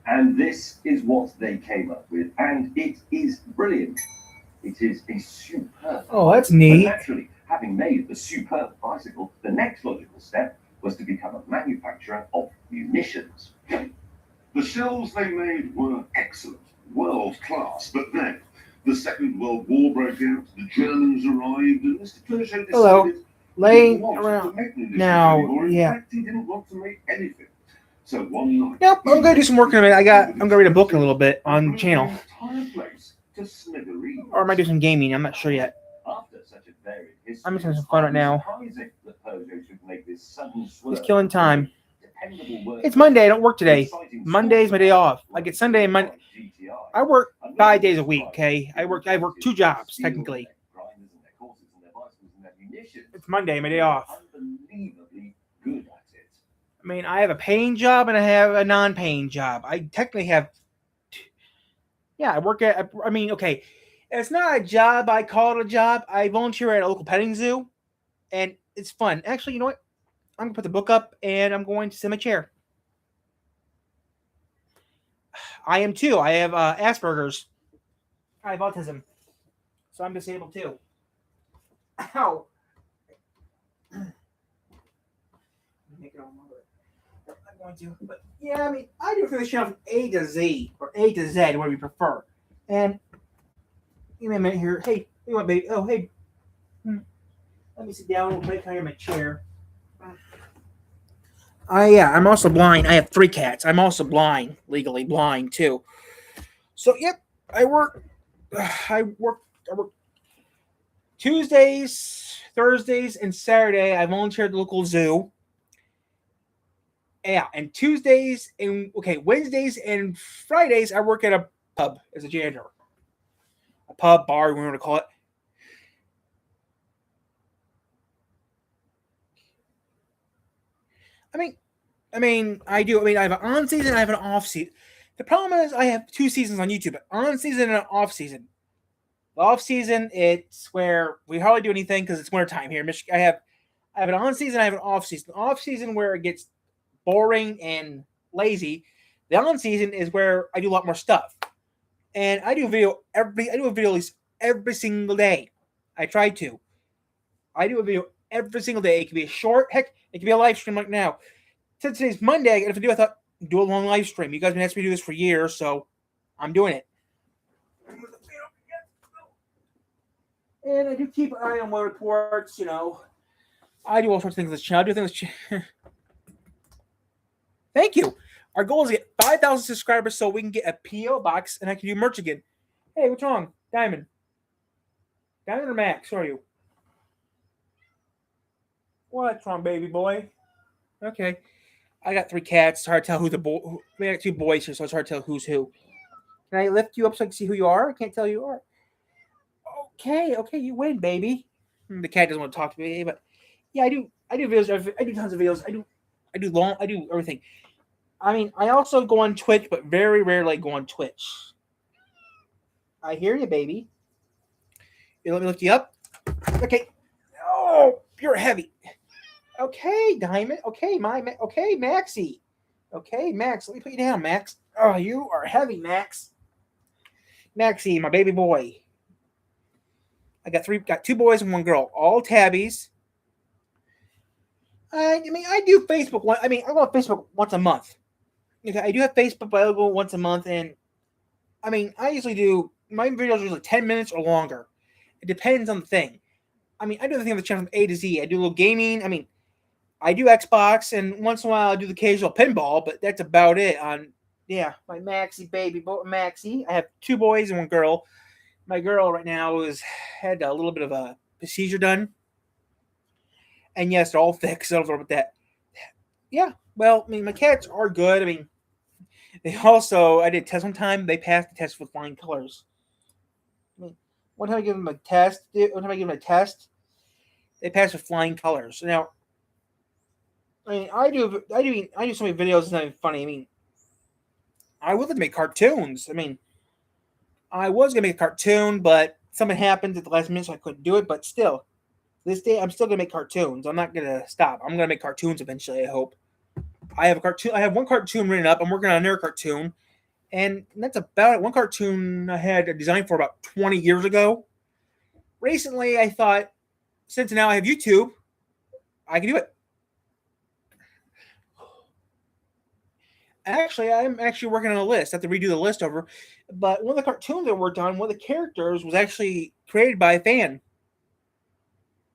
And this is what they came up with, and it is brilliant. It is a superb. Oh, that's neat. But naturally, having made the superb bicycle, the next logical step was to become a manufacturer of munitions. The shells they made were excellent, world class, but then the Second World War broke out, the Germans arrived, and Mr. Peugeot decided Laying he didn't want around. to make munitions Now, anymore. In yeah. fact, he didn't want to make anything. So one night, Yep, I'm gonna do some work in a minute. I'm gonna read a book in a little bit on the channel. entire place to smithereens. Or I might do some gaming, I'm not sure yet. After such a varied history, I'm just having some fun right now. surprising that Peugeot should make this sudden swerve. Just killing time. Dependable work. It's Monday, I don't work today. Monday's my day off. I get Sunday and Monday. I work 5 days a week, okay? I work 2 jobs, technically. It's Monday, my day off. Unbelievably good at it. I mean, I have a paying job and I have a non-paying job. I technically have, I work at, I mean, okay, it's not a job. I call it a job. I volunteer at a local petting zoo, and it's fun. Actually, you know what? I'm going to put the book up, and I'm going to sit in my chair. I am too. I have Asperger's. I have autism. So I'm disabled too. Ow. Make it all over. I'm going to. But yeah, I mean, I do for the channel from A to Z or A to Z, whatever you prefer. And give me a minute here. Hey, you want baby? Oh, hey. Let me sit down real quick. I have my chair. I'm also blind. I have 3 cats. I'm also blind, legally blind too. So yep, I work Tuesdays, Thursdays, and Saturday. I volunteer at the local zoo. Yeah, and Wednesdays and Fridays I work at a pub as a janitor. A pub, bar, whatever you want to call it. I mean, I do. I mean, I have an on season, I have an off season. The problem is, I have 2 seasons on YouTube: on season and an off season. The off season, it's where we hardly do anything because it's wintertime here in Michigan. I have an on season, I have an off season. The off season where it gets boring and lazy. The on season is where I do a lot more stuff, and I do a video at least every single day. I try to. I do a video every single day. It can be a short, heck, it can be a live stream like now. Since today's Monday, I thought do a long live stream. You guys have been asking me to do this for years, so I'm doing it. And I do keep an eye on weather reports, you know. I do all sorts of things on this channel. I do things. Thank you. Our goal is to get 5,000 subscribers so we can get a P.O. box and I can do merch again. Hey, what's wrong? Diamond. Diamond or Max? Who are you? What's wrong, baby boy? Okay. I got 3 cats. It's hard to tell who the boy. We got 2 boys here, so it's hard to tell who's who. Can I lift you up so I can see who you are? I can't tell who you are. Okay, you win, baby. The cat doesn't want to talk to me, but yeah, I do videos. I do tons of videos. I do everything. I mean, I also go on Twitch, but very rarely go on Twitch. I hear you, baby. You let me lift you up. Okay. Oh, you're heavy. Okay, Diamond. Okay, Maxie. Okay, Max. Let me put you down, Max. Oh, you are heavy, Max. Maxie, my baby boy. I got 2 boys and 1 girl, all tabbies. I mean, I do Facebook. I go on Facebook once a month. Okay, I do have Facebook, but I go once a month, and I mean, I usually do my videos are usually 10 minutes or longer. It depends on the thing. I mean, I do the thing on the channel from A to Z. I do a little gaming. I mean, I do Xbox, and once in a while I do the occasional pinball, but that's about it. My Maxie baby boy, Maxie. I have 2 boys and 1 girl. My girl right now had a little bit of a procedure done, and yes, they're all fixed. I don't know about that. Yeah, well, I mean, my cats are good. I mean, I did a test one time. They passed the test with flying colors. I mean, one time I gave them a test. They passed with flying colors. Now, I mean, I do so many videos. It's not even funny. I mean, I would like to make cartoons. I mean, I was gonna make a cartoon, but something happened at the last minute, so I couldn't do it. But still, this day I'm still gonna make cartoons. I'm not gonna stop. I'm gonna make cartoons eventually. I hope. I have 1 cartoon written up. I'm working on another cartoon, and that's about it. 1 cartoon I had a design for about 20 years ago. Recently, I thought, since now I have YouTube, I can do it. Actually, I'm working on a list. I have to redo the list over. But one of the cartoons I worked on, one of the characters was actually created by a fan.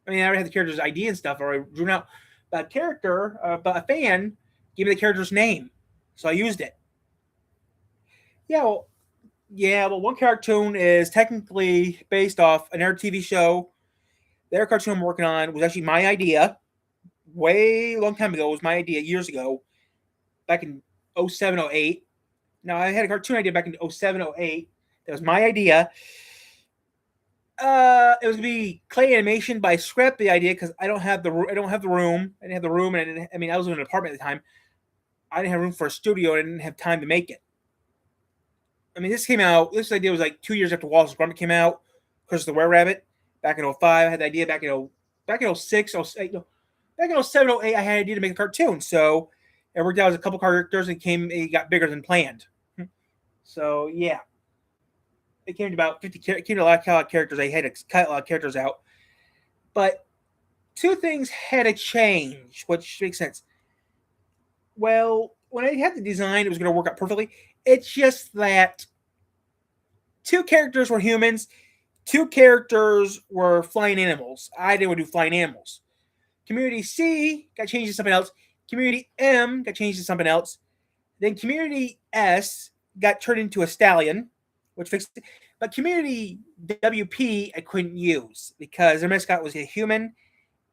I mean, I already had the character's ID and stuff already drawn out. But a fan gave me the character's name. So I used it. Well, 1 cartoon is technically based off another TV show. Their cartoon I'm working on was actually my idea. Way long time ago. It was my idea years ago. Back in 07, 08. Now, I had a cartoon idea back in 07, 08. That was my idea. It was going to be clay animation, but I scrapped the idea because I don't have the room. I didn't have the room, and I was in an apartment at the time. I didn't have room for a studio, and I didn't have time to make it. I mean, this idea was like 2 years after Wallace and Gromit came out. Curse of the Were-Rabbit, back in 05. I had the idea back in 06, 08. No, back in 07, 08, I had an idea to make a cartoon. So it worked out as a couple characters, and it got bigger than planned. So, yeah. It came to about 50. It came to a lot of characters. I had to cut a lot of characters out. But 2 things had to change, which makes sense. Well, when I had the design, it was going to work out perfectly. It's just that 2 characters were humans, 2 characters were flying animals. I didn't want to do flying animals. Community C got changed to something else. Community M got changed to something else. Then Community S got turned into a stallion, which fixed it. But Community WP I couldn't use because their mascot was a human,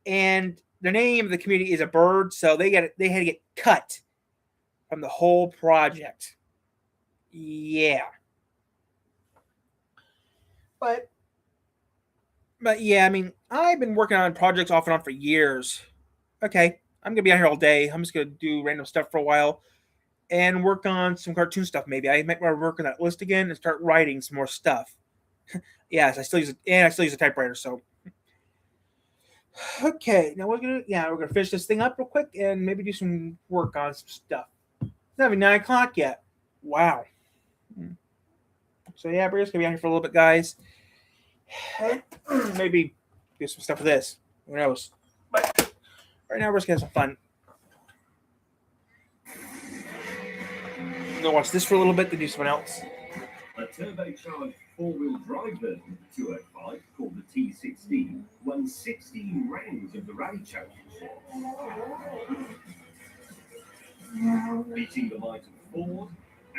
and the name of the community is a bird, so they had to get cut from the whole project. Yeah. But yeah, I mean, I've been working on projects off and on for years. Okay, I'm gonna be out here all day. I'm just gonna do random stuff for a while and work on some cartoon stuff. Maybe I might want to work on that list again and start writing some more stuff. Yes, I still use a typewriter. So, okay, now we're gonna finish this thing up real quick and maybe do some work on some stuff. It's not even 9 o'clock yet. Wow. So yeah, we're just gonna be out here for a little bit, guys. Maybe do some stuff with this. Who knows? But right now we're just gonna have some fun. I'm gonna watch this for a little bit, then do something else. A turbocharged four-wheel drive version of the 205, called the T16, won 16 rounds of the Rally Championship, beating the likes of Ford,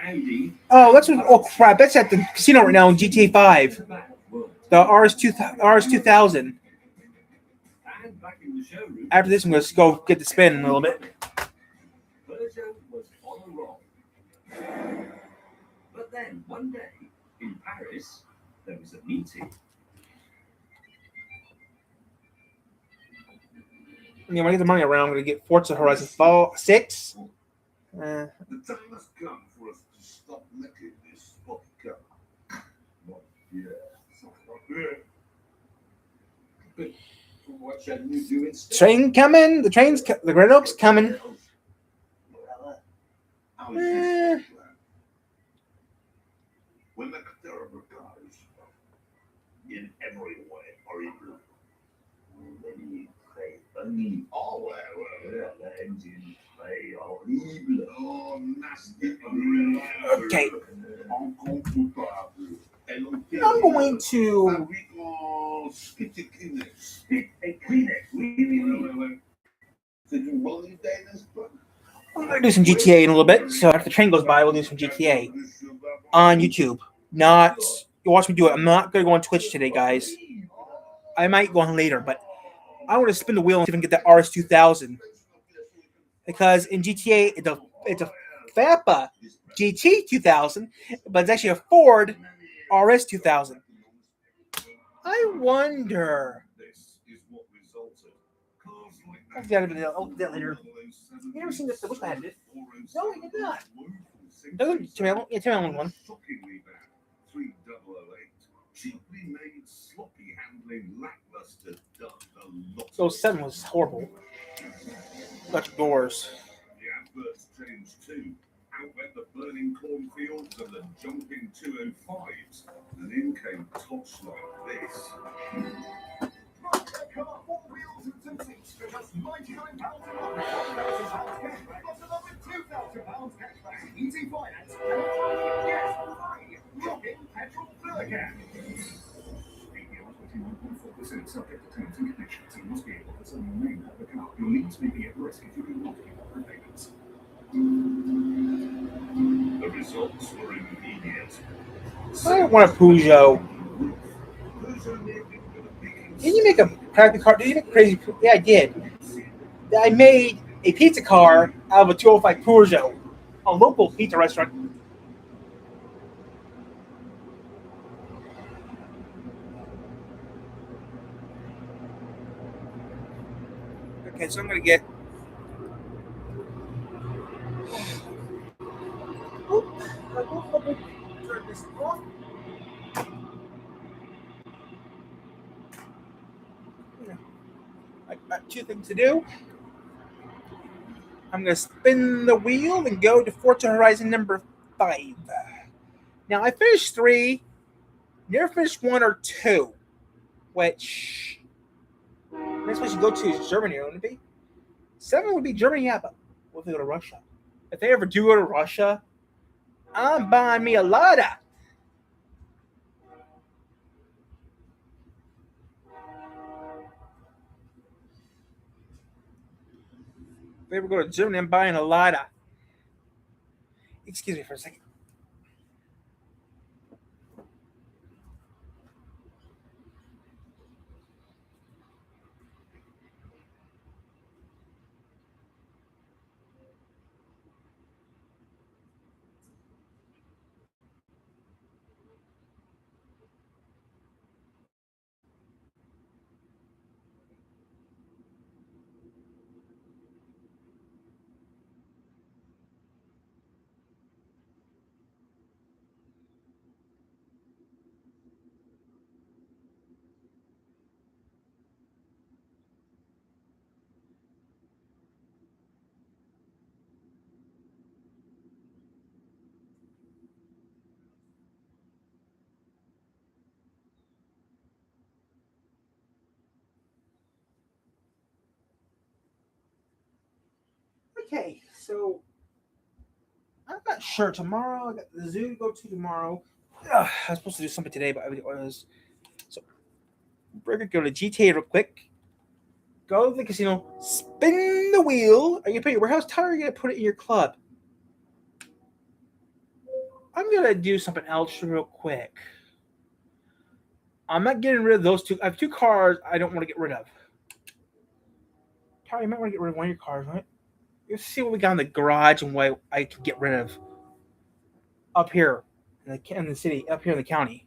Audi. Oh, oh crap! That's at the casino right now in GTA 5. The RS2000. And back in the showroom, After this, I'm gonna go get the spin in a little bit. Peugeot was on a roll. But then, one day, in Paris, there was a meeting. When I get the money around, I'm gonna get Forza Horizon 6. The time has come for us to stop letting this spot go. Not yet. But what shall you do instead? Train coming. The Red Oak's coming. When the terrible cars in every way are evil, many say only all the engines play are evil. Oh, nasty. Okay. I'm going to. I'm going to do some GTA in a little bit. So after the train goes by, we'll do some GTA on YouTube. Not you watch me do it. I'm not going to go on Twitch today, guys. I might go on later, but I want to spin the wheel and see if I can get the RS2000 because in GTA it's a FAPA GT2000, but it's actually a Ford RS2000. I wonder. I'll do that later. You never seen this? I wish I had it. No, I did not. Tell me on one. So 7 was horrible. Bunch of doors. The adverts changed too. Out went the burning cornfields and the jumping 205s, and in came tops like this. Car, 4 wheels and 2 seats for just £99 a month. £1,000 cashback, plus another £2,000 cashback. Easy finance, and yes, free. Rocking petrol Furcan. 21.4% subject to terms and conditions and must be able to sell the name of the car. Your needs may be at risk if you do not keep up with payments. The results were immediate. I want a Peugeot. Didn't you make a crappy car? Did you make a crazy? Yeah, I did. I made a pizza car out of a 205 Peugeot, a local pizza restaurant. Okay, so I'm gonna get. Turn this off. I've got 2 things to do. I'm going to spin the wheel and go to Forza Horizon number 5. Now, I finished 3. Never finished 1 or 2. Which next place you go to is Germany, wouldn't it be? 7 would be Germany, yeah, but what if they go to Russia? If they ever do go to Russia, I'm buying me a Lada. If they ever go to Germany, I'm buying a Lada. Excuse me for a second. Okay, so I'm not sure. Tomorrow, I got the zoo to go to tomorrow. I was supposed to do something today, but I was. So we're gonna go to GTA real quick. Go to the casino, spin the wheel. Are you gonna put your warehouse tire? Or are you gonna put it in your club? I'm gonna do something else real quick. I'm not getting rid of those two. I have two cars I don't want to get rid of. Tara, you might want to get rid of one of your cars, right? Let's see what we got in the garage and what I can get rid of up here in the city, up here in the county.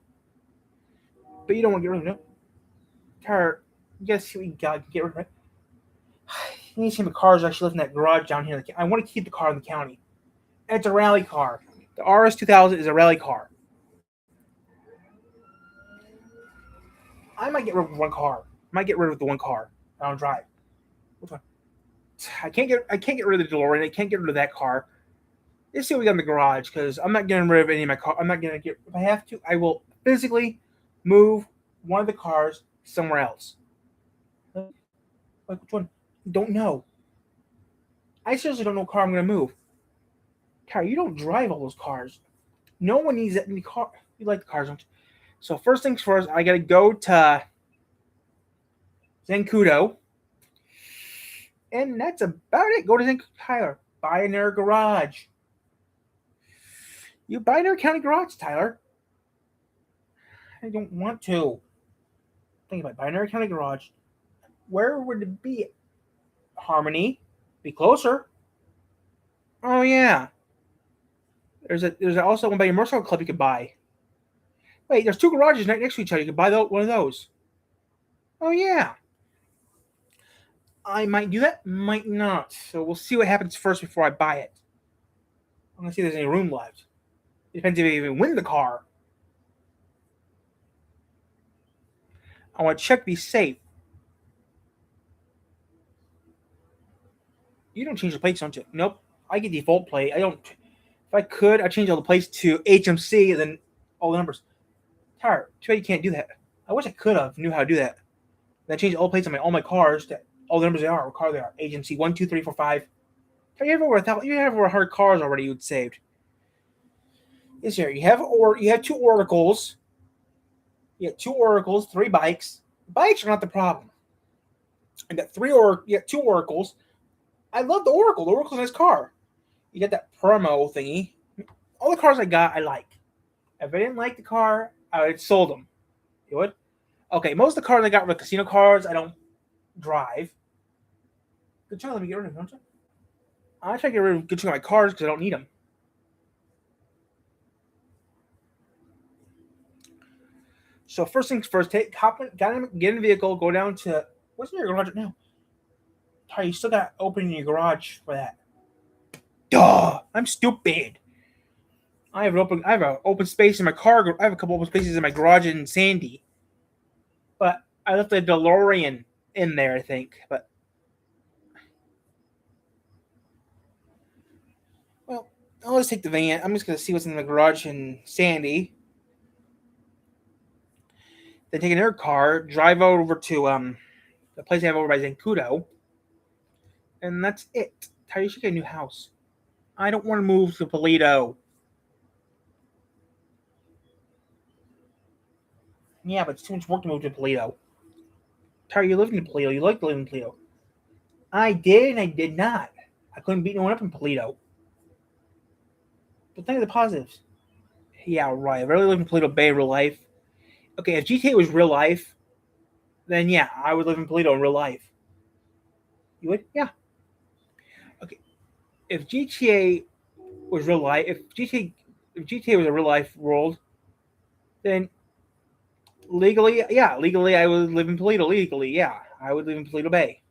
But you don't want to get rid of it. Tara, you gotta see what you got. Get rid of it. You need to see the cars actually live in that garage down here. I want to keep the car in the county. It's a rally car. The RS2000 is a rally car. I might get rid of one car. I might get rid of the one car I don't drive. Which one? I can't get rid of the DeLorean. I can't get rid of that car. Let's see what we got in the garage because I'm not getting rid of any of my car. I'm not gonna get. If I have to, I will physically move one of the cars somewhere else. Like which one? Don't know. I seriously don't know what car I'm gonna move. Car, you don't drive all those cars. No one needs that many cars. You like the cars, don't you? So first things first, I gotta go to Zancudo. And that's about it. Go to Zancudo, Tyler. Pioneer Garage. You Pioneer County Garage, Tyler. I don't want to. Think about Pioneer County Garage. Where would it be? Harmony. Be closer. Oh yeah. There's also one by your motorcycle club you could buy. Wait, there's two garages right next to each other. You could buy one of those. Oh yeah. I might do that, might not. So we'll see what happens first before I buy it. I'm gonna see if there's any room left. It depends if I even win the car. I want to check to be safe. You don't change the plates, don't you? Nope. I get default plate. I don't. If I could, I'd change all the plates to HMC and then all the numbers. Tire, too bad you can't do that. I wish I could have knew how to do that. Then I changed all the plates on all my cars to all the numbers they are, what car they are. HMC 1, 2, 3, 4, 5. You have over 100 cars already you'd saved. Yes, here you have two oracles. You have two oracles, 3 bikes. Bikes are not the problem. I got two oracles. I love the Oracle. The Oracle's a nice car. You got that promo thingy. All the cars I got, I like. If I didn't like the car, I would have sold them. You would? Okay, most of the cars I got were casino cars. I don't drive. Good job. Let me get rid of them, don't you? I try to get rid of good chunk of my cars because I don't need them. So first things first, get in the vehicle, go down to what's in your garage right now? Ty, you still got opening your garage for that. Duh! I'm stupid. I have an open space in my car. I have a couple open spaces in my garage in Sandy. But I left the DeLorean in there, I think. But well, I'll just take the van. I'm just gonna see what's in the garage in Sandy. Then take another car, drive over to the place I have over by Zancudo. And that's it. Ty, you should get a new house. I don't want to move to Toledo. Yeah, but it's too much work to move to Toledo. Tara, you lived in Toledo. You liked living in Toledo. I did and I did not. I couldn't beat no one up in Toledo. But think of the positives. Yeah, right. I really live in Toledo Bay in real life. Okay, if GTA was real life, then yeah, I would live in Toledo in real life. You would? Yeah. Okay. If GTA was real life, if GTA was a real life world, then legally, I would live in Toledo. Legally, yeah, I would live in Toledo Bay.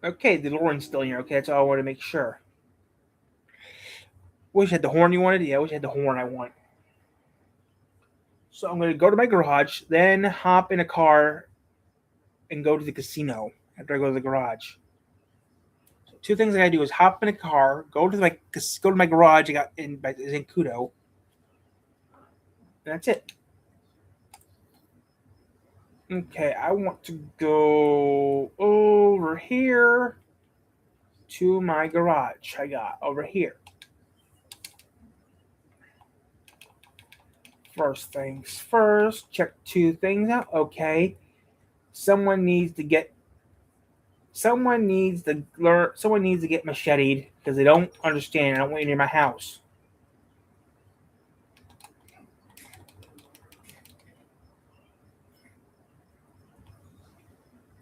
Okay, the DeLorean's still in here. Okay, that's all I wanted to make sure. Wish I had the horn you wanted. Yeah, I wish I had the horn I want. So I'm going to go to my garage, then hop in a car and go to the casino after I go to the garage. So two things I got to do is hop in a car, go to my garage. I got in Zancudo. And that's it. Okay, I want to go over here to my garage. I got over here. First things first, check two things out. Okay. Someone needs to get macheted because they don't understand. I don't want you near my house.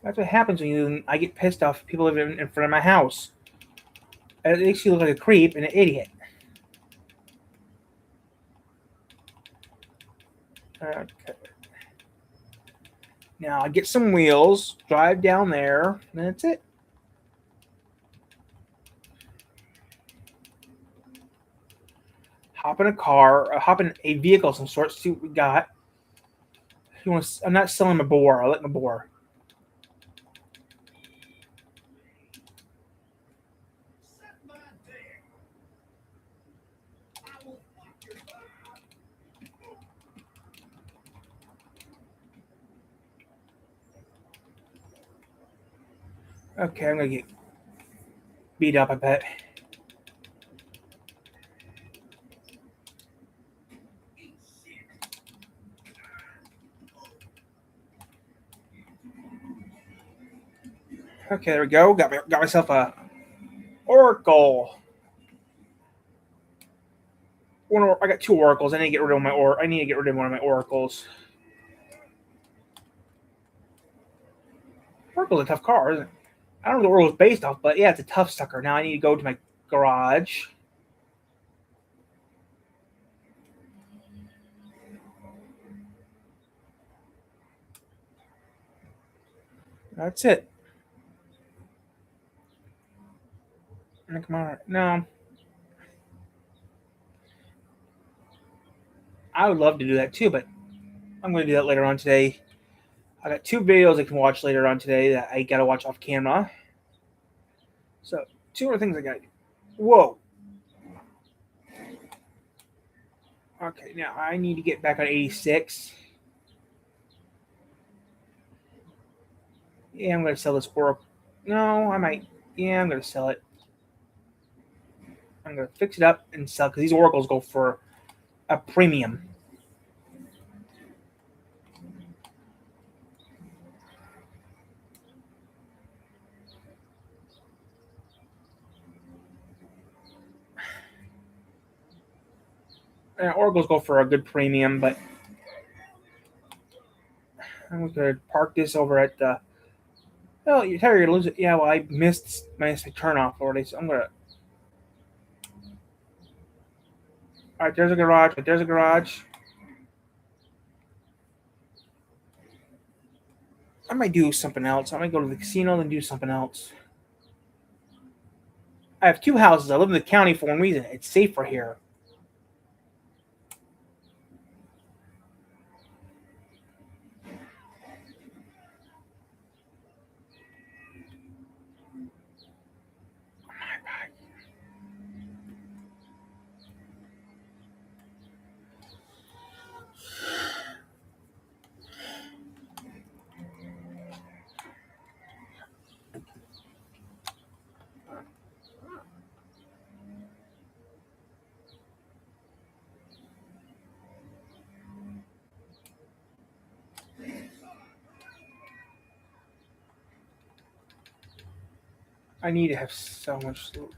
That's what happens when I get pissed off. People live in front of my house. It makes you look like a creep and an idiot. Okay. Now I get some wheels, drive down there, and that's it. Hop in a car, hop in a vehicle of some sort, see what we got. I'm not selling my boar. I like my boar. Okay, I'm gonna get beat up, I bet. Okay, there we go. Got myself a Oracle. I got two Oracles. I need to get rid of one of my Oracles. Oracle's a tough car, isn't it? I don't know what the Oracle's based off, but yeah, it's a tough sucker. Now I need to go to my garage. That's it. Come on. No. I would love to do that too, but I'm going to do that later on today. I got two videos I can watch later on today that I got to watch off camera. So, two more things I got to do. Whoa. Okay, now I need to get back on 86. Yeah, I'm going to sell this Oracle. No, I might. Yeah, I'm going to sell it. I'm going to fix it up and sell because these Oracles go for a premium. Oracles go for a good premium, but I'm going to park this over at the. Well, you're going to lose it. Yeah, well, I missed my turn off already, so I'm going to. All right, there's a garage. There's a garage. I might do something else. I might go to the casino and do something else. I have two houses. I live in the county for one reason. It's safer here. I need to have so much sleep.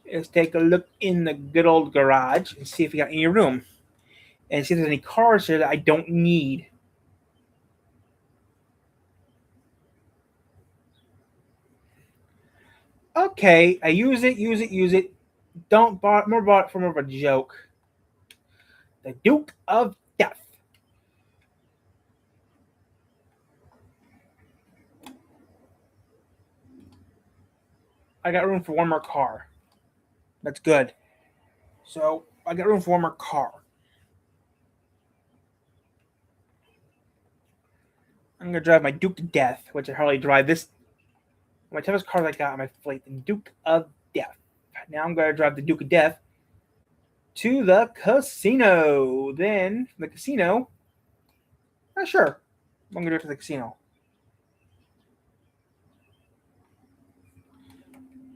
Let's take a look in the good old garage and see if we got any room. And see if there's any cars here that I don't need. Okay, I use it. Don't bought it for more of a joke. The Duke of Death. I got room for one more car. That's good. So I got room for one more car. I'm gonna drive my Duke to Death, which I hardly drive this. My toughest car that I got on my fleet, the Duke of Death. Now I'm gonna drive the Duke of Death to the casino. Then from the casino, sure, I'm gonna go to the casino.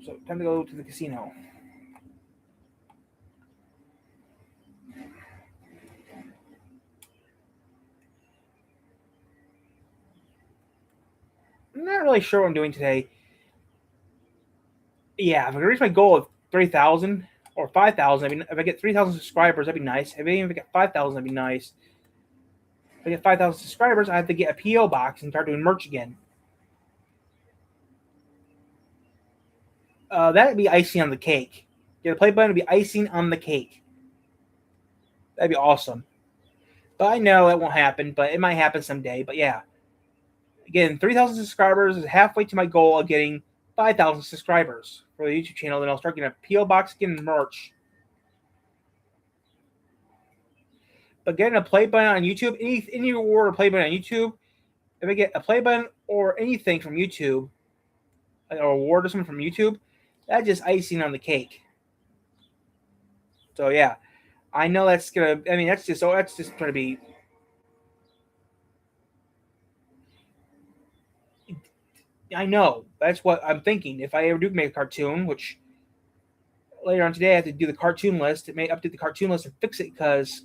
So time to go to the casino. I'm not really sure what I'm doing today. Yeah, if I reach my goal of 3,000 or 5,000, I mean, if I get 3,000 subscribers, that'd be nice. If I get 5,000, that'd be nice. If I get 5,000 subscribers, I have to get a PO box and start doing merch again. That'd be icing on the cake. Get a play button would be icing on the cake. That'd be awesome. But I know that won't happen, but it might happen someday. But yeah. Again, 3,000 subscribers is halfway to my goal of getting 5,000 subscribers for the YouTube channel. Then I'll start getting a PO box, getting merch. But getting a play button on YouTube, any reward or play button on YouTube, if I get a play button or anything from YouTube, like a reward or something from YouTube, that's just icing on the cake. So yeah, I know that's gonna. I mean, that's just gonna be. I know. That's what I'm thinking. If I ever do make a cartoon, which later on today I have to do the cartoon list. It may update the cartoon list and fix it because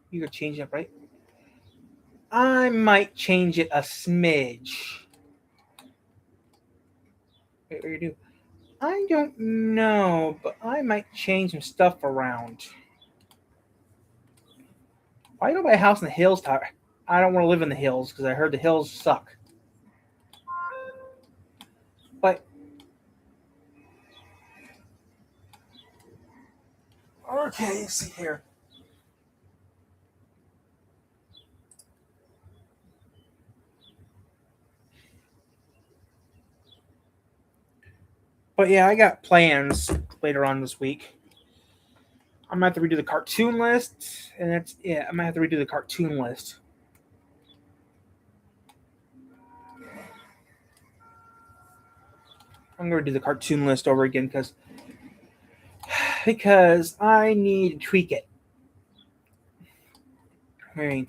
you could change it up, right? I might change it a smidge. Wait, what do you do? I don't know, but I might change some stuff around. Why don't I buy a house in the hills, Tyler? I don't want to live in the hills because I heard the hills suck. But okay, let's see here. But yeah, I got plans later on this week. I'm gonna have to redo the cartoon list, and that's it. I'm gonna have to redo the cartoon list. I'm gonna do the cartoon list over again because I need to tweak it. I mean,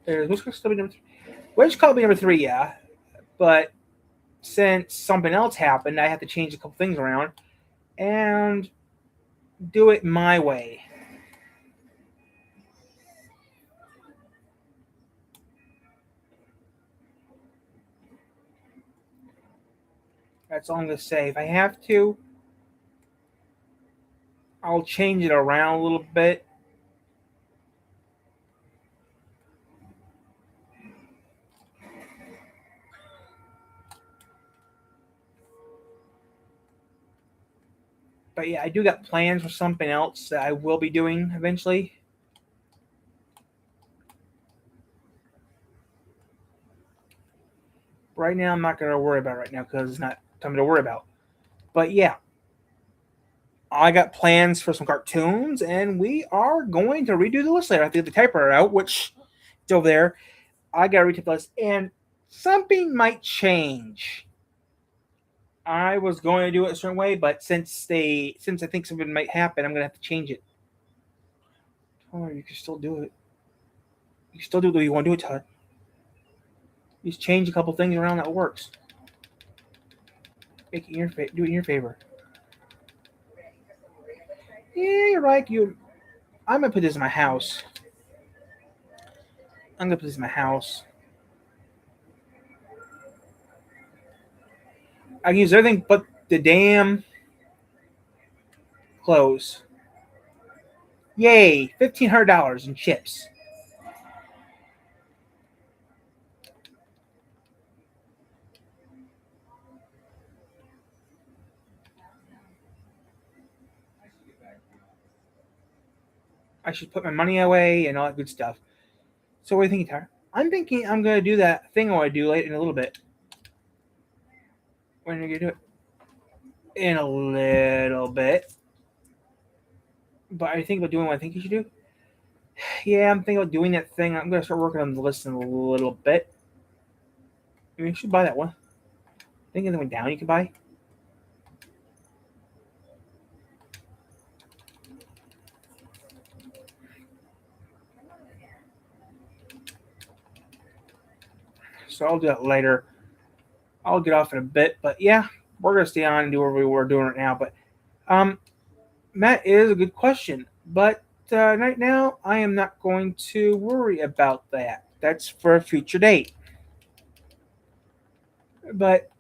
there's what's going to be number 3? Which call be number 3, yeah. But since something else happened, I have to change a couple things around and do it my way. That's all I'm going to say. If I have to, I'll change it around a little bit. But yeah, I do got plans for something else that I will be doing eventually. Right now, I'm not going to worry about it right now because it's not something to worry about. But yeah, I got plans for some cartoons, and we are going to redo the list later. I have to get the typewriter out, which is over there. I got to retype the list, and something might change. I was going to do it a certain way, but since I think something might happen, I'm going to have to change it. Oh, you can still do it. You can still do it the way you want to do it, Todd. You just change a couple things around that works. Make it in your do it in your favor. Yeah, you're right. I'm gonna put this in my house. I'm gonna put this in my house. I can use everything but the damn clothes. Yay! $1,500 in chips. I should put my money away and all that good stuff. So what do you think, Tyler? I'm thinking I'm gonna do that thing I want to do later in a little bit. When are you gonna do it? In a little bit. But I think about doing what I think you should do. Yeah, I'm thinking about doing that thing. I'm gonna start working on the list in a little bit. I mean, you should buy that one. I think anything went down you can buy. So I'll do that later. I'll get off in a bit, but yeah, we're gonna stay on and do what we were doing right now. But Matt, is a good question, but right now I am not going to worry about that. That's for a future date. But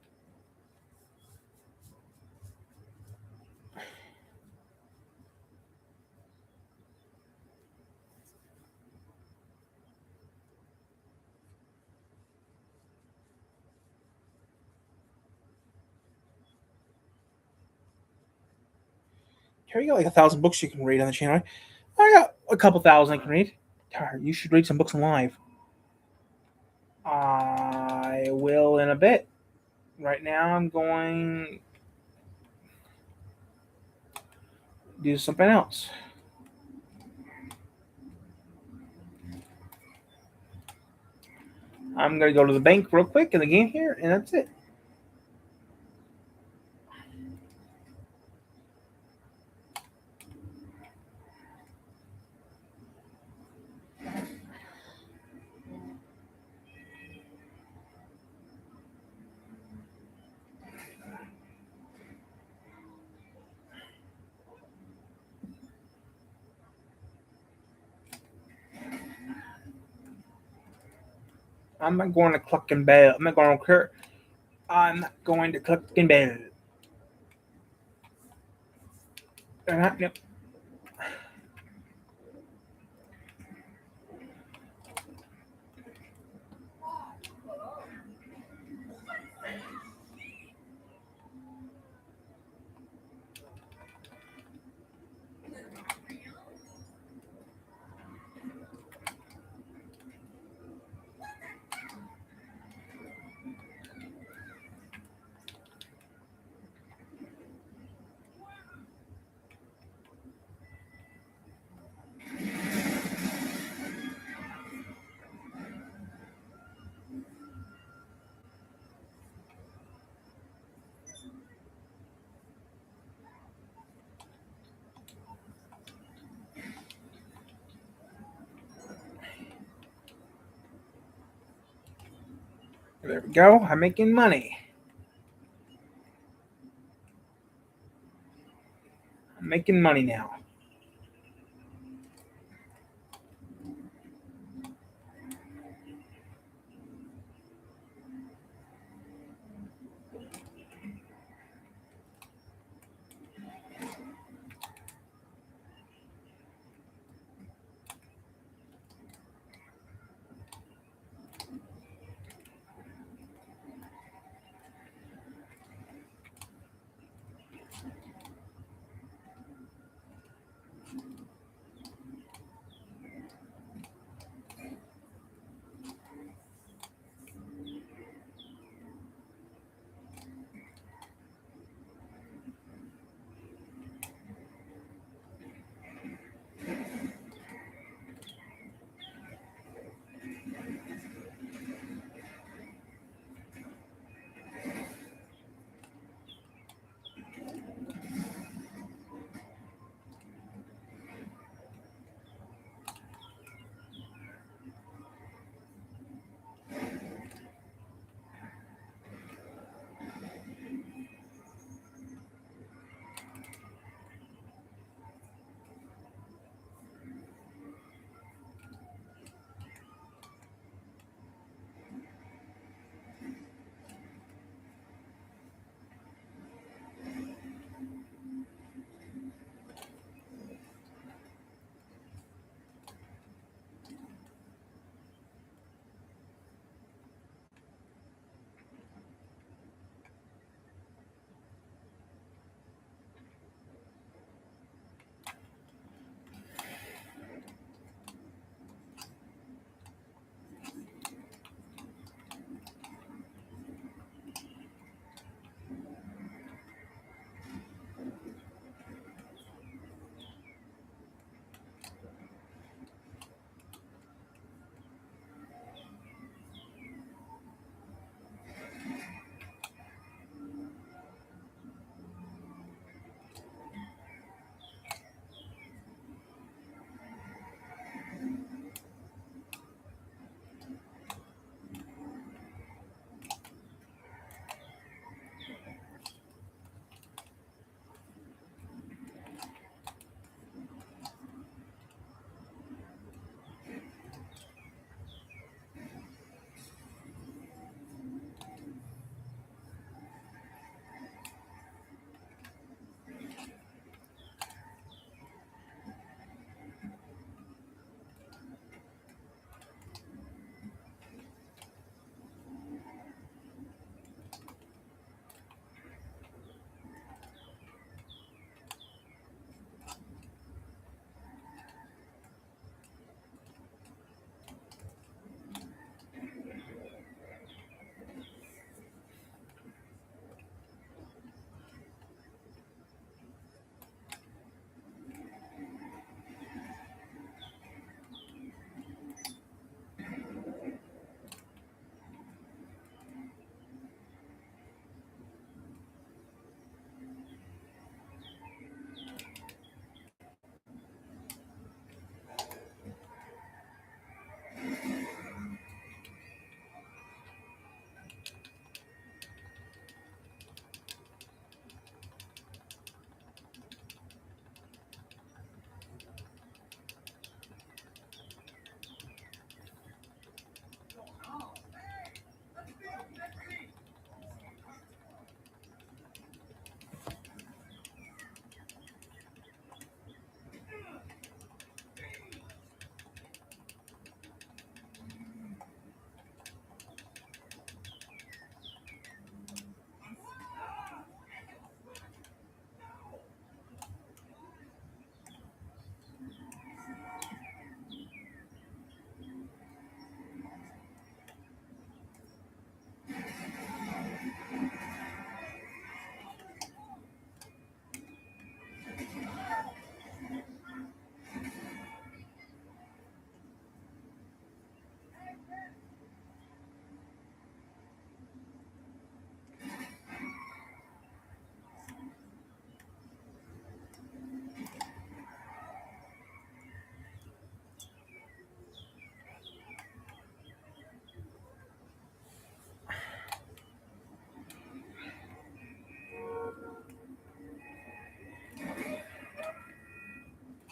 here you got like 1,000 books you can read on the channel. I got a couple thousand I can read. You should read some books live. I will in a bit. Right now I'm going to do something else. I'm going to go to the bank real quick in the game here, and that's it. I'm not going to Clucking Bell. I'm not going to Clucking Bell. Yep. There we go. I'm making money. I'm making money now.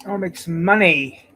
I'll make some money.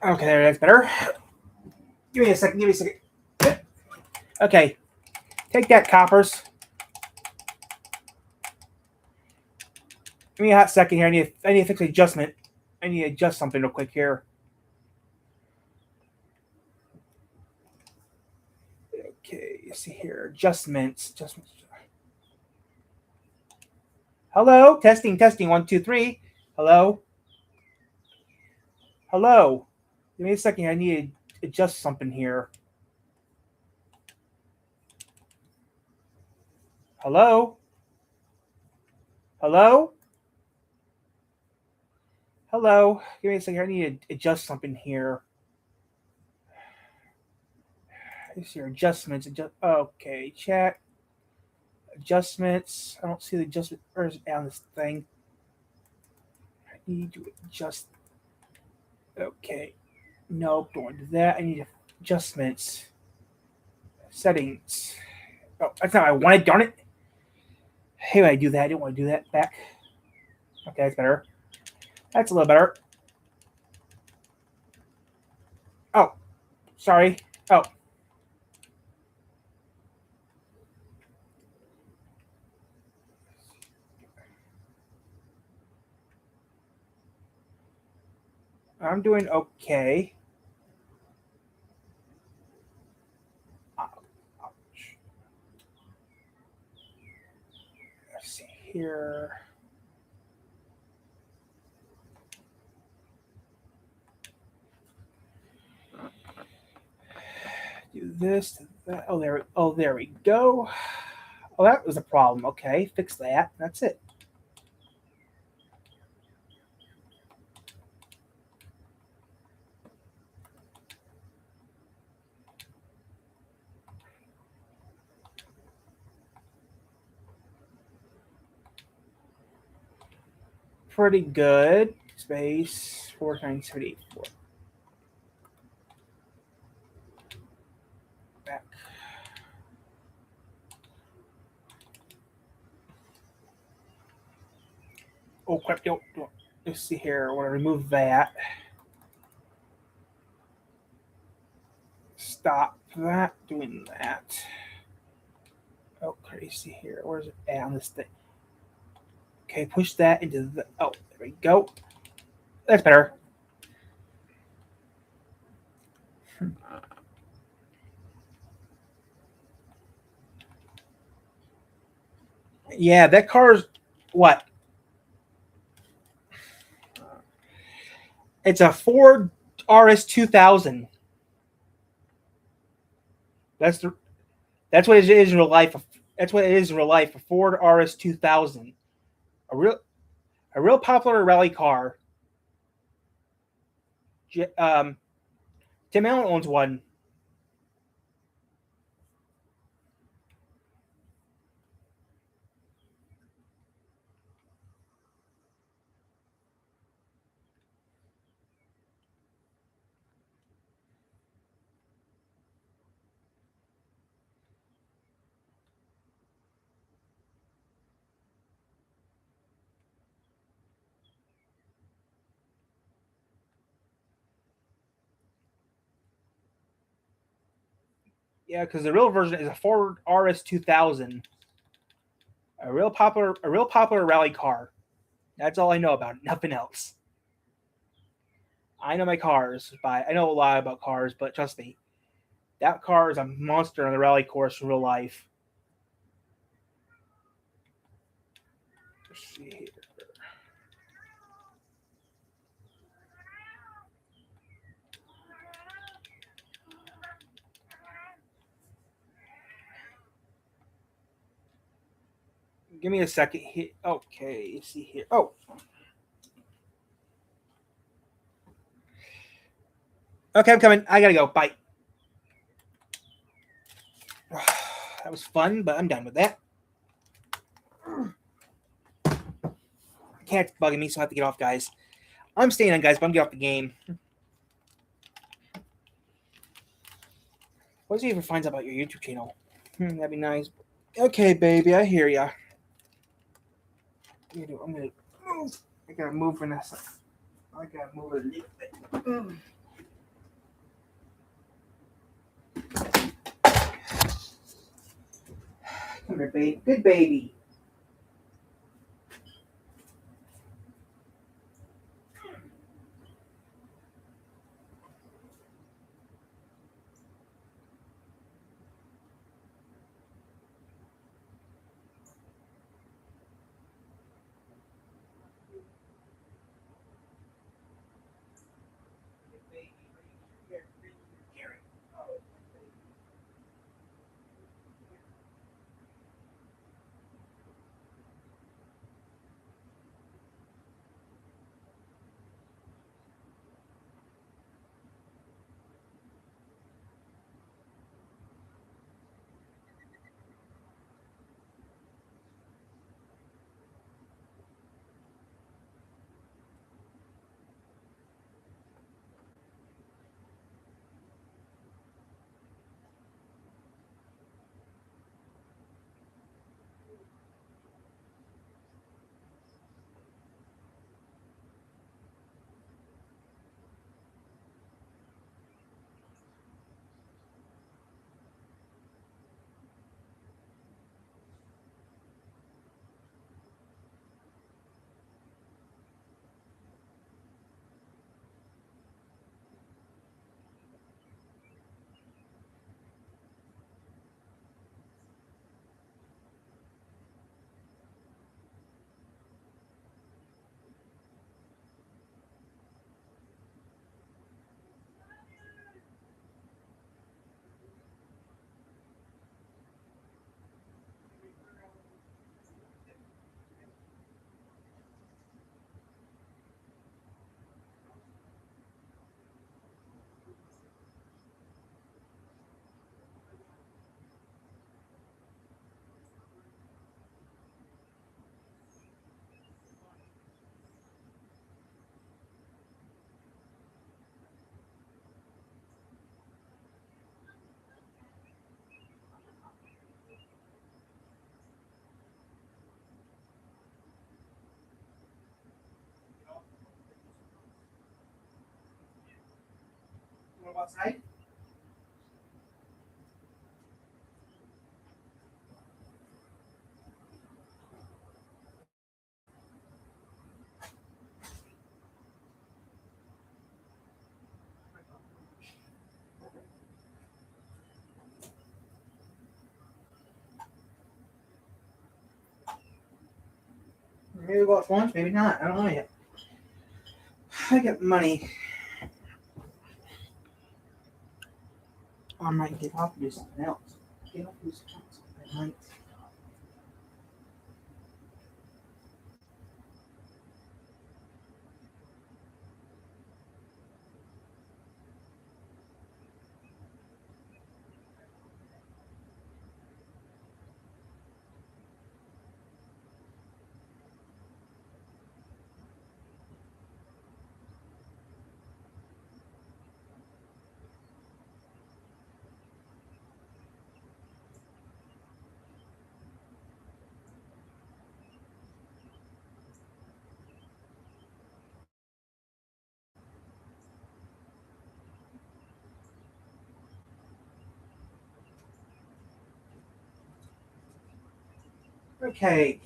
Okay, there, that's better. Give me a second. Give me a second. Okay, take that, coppers. Give me a hot second here. I need to fix the adjustment. I need to adjust something real quick here. Okay, let's see here. Adjustments. Hello, testing. 1, 2, 3. Hello. Give me a second. I need to adjust something here. Hello. Give me a second. I need to adjust something here. Let's see your adjustments. Okay, chat. Adjustments. I don't see the adjustment. Where's it on this thing? I need to adjust. Okay. Nope, don't want to do that. I need adjustments. Settings. Oh, that's not what I wanted, darn it. Hey, I do that. I didn't want to do that. Back. Okay, that's better. That's a little better. Oh, sorry. Oh. I'm doing okay. Ouch. Let's see here. Do this. That. Oh, there we go. Oh, that was a problem. Okay, fix that. That's it. Pretty good. Space 49784. Back. Oh crap! Don't. Let's see here. I want to remove that. Stop that. Doing that. Oh, crazy here. Where's it at on this thing? Okay, push that into the. Oh, there we go. That's better. Yeah, that car's what? It's a Ford RS 2000. That's what it is in real life. That's what it is in real life. A Ford RS 2000, a real popular rally car. Tim Allen owns one. Yeah, because the real version is a Ford RS 2000, a real popular rally car. That's all I know about it. Nothing else. I know my cars, but I know a lot about cars. But trust me, that car is a monster on the rally course in real life. Let's see here. Give me a second here. Okay, let's see here. Oh. Okay, I'm coming. I gotta go. Bye. That was fun, but I'm done with that. Cat's bugging me, so I have to get off, guys. I'm staying on, guys, but I'm getting off the game. What does he ever finds out about your YouTube channel? That'd be nice. Okay, baby, I hear ya. I'm gonna move. I gotta move, Vanessa. I gotta move a little bit. Come here, baby. Good baby. Outside? Maybe we'll go out for lunch, maybe not. I don't know yet. I got money. I might get off and do something else. Get off and do something else. I might. Okay.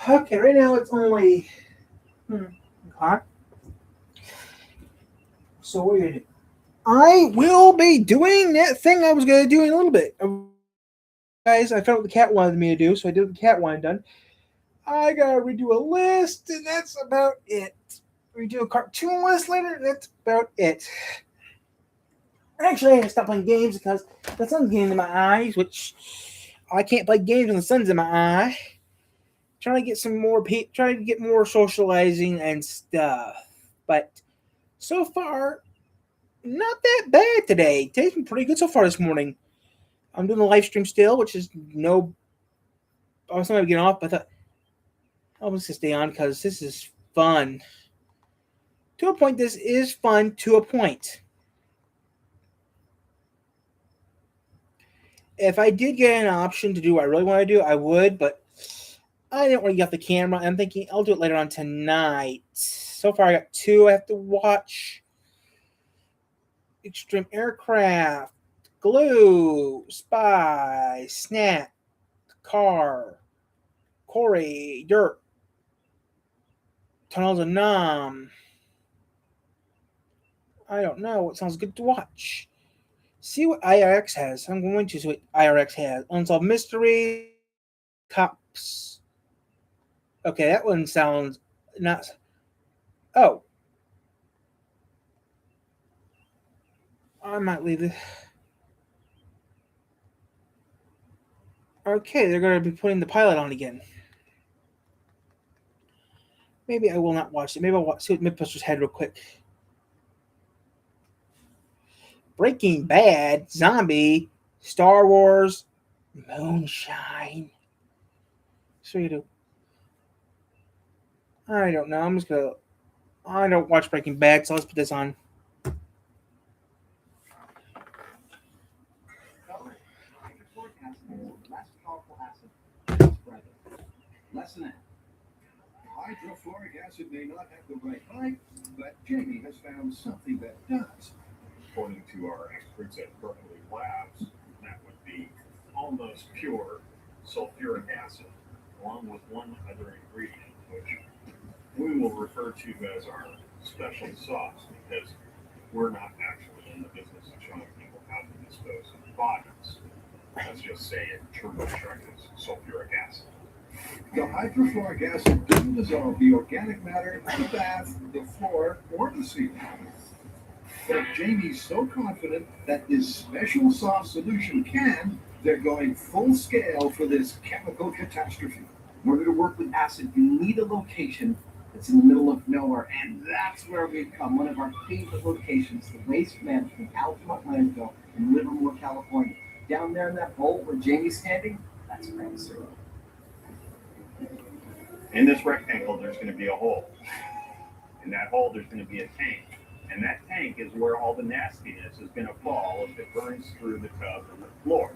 Okay, right now it's only o'clock. So what are you gonna do? I will be doing that thing I was gonna do in a little bit. Guys, I found what the cat wanted me to do, so I did what the cat wanted done. I gotta redo a list, and that's about it. Redo a cartoon list later, and that's about it. Actually, I stopped playing games because the sun's getting in my eyes, which I can't play games when the sun's in my eye. Trying to get some more, trying to get more socializing and stuff. But so far, not that bad today. Today's been pretty good so far this morning. I'm doing the live stream still, which is no. I was thinking of getting off, but I thought I'll just stay on because this is fun. To a point, this is fun to a point. If I did get an option to do what I really want to do, I would, but I didn't want to get off the camera. I'm thinking I'll do it later on tonight. So far, I got 2 I have to watch. Extreme Aircraft, Glue, Spy, Snap, Car, Corey, Dirt, Tunnels of Nam. I don't know what sounds good to watch. See what IRX has. I'm going to see what IRX has. Unsolved Mystery, Cops. Okay, that one sounds not. Oh. I might leave it. Okay, they're going to be putting the pilot on again. Maybe I will not watch it. Maybe I'll see what Mythbusters had real quick. Breaking Bad, Zombie, Star Wars, Moonshine. So you do. I don't know. I'm just going to. I don't watch Breaking Bad, so let's put this on. Lesson A. Hydrofluoric acid may not have the right height, but Jamie has found something that does. According to our experts at Berkeley Labs, that would be almost pure sulfuric acid, along with one other ingredient, which we will refer to as our special sauce, because we're not actually in the business of showing people how to dispose of bodies. Let's just say it turbocharges sulfuric acid. The hydrofluoric acid doesn't dissolve the organic matter in the bath, the floor, or the ceiling. But Jamie's so confident that this special sauce solution can, they're going full scale for this chemical catastrophe. In order to work with acid, you need a location that's in the middle of nowhere, and that's where we've come. One of our favorite locations, the Waste Management Altamont Landfill in Livermore, California. Down there in that bowl where Jamie's standing, that's Ground Zero. In this rectangle, there's going to be a hole. In that hole, there's going to be a tank. And that tank is where all the nastiness is going to fall if it burns through the tub and the floor.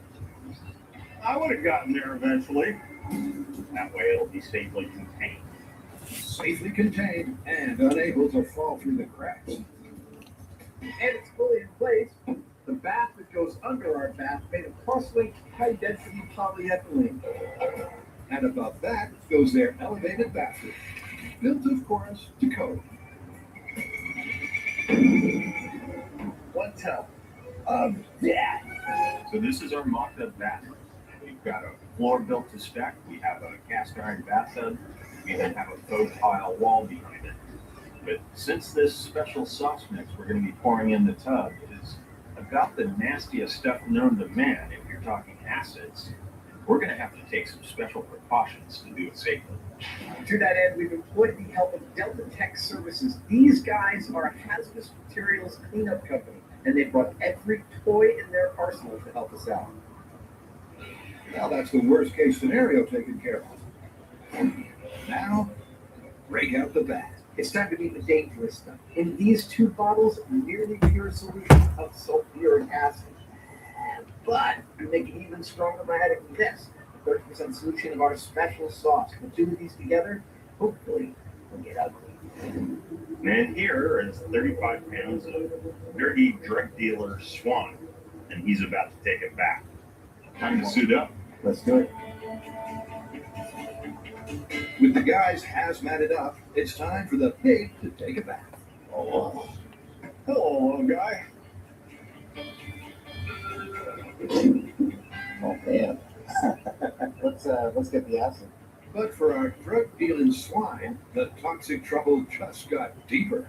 I would have gotten there eventually. That way it'll be safely contained. Safely contained and unable to fall through the cracks. And it's fully in place. The bath that goes under our bath made of cross-linked high-density polyethylene. And above that goes their elevated bathroom, built, of course, to code. One tub. Yeah. So this is our mocked-up bathroom. We've got a floor built to spec. We have a cast iron bathtub. We then have a faux tile wall behind it. But since this special sauce mix we're going to be pouring in the tub is about the nastiest stuff known to man, if you're talking acids, we're going to have to take some special precautions to do it safely. To that end, we've employed the help of Delta Tech Services. These guys are a hazardous materials cleanup company, and they brought every toy in their arsenal to help us out. Now that's the worst case scenario taken care of. Now, break out the bat. It's time to meet the dangerous stuff. In these 2 bottles, a nearly pure solution of sulfuric acid. But to make it even stronger by adding this, 30% solution of our special sauce. The 2 of these together, hopefully, will get ugly. And here is 35 pounds of dirty drug dealer Swan, and he's about to take it back. Time to suit up. Let's do it. With the guys hazmated up, it's time for the pig to take a bath. Oh, hello, little guy. Oh man. Let's get the acid. But for our drug-dealing swine, the toxic trouble just got deeper.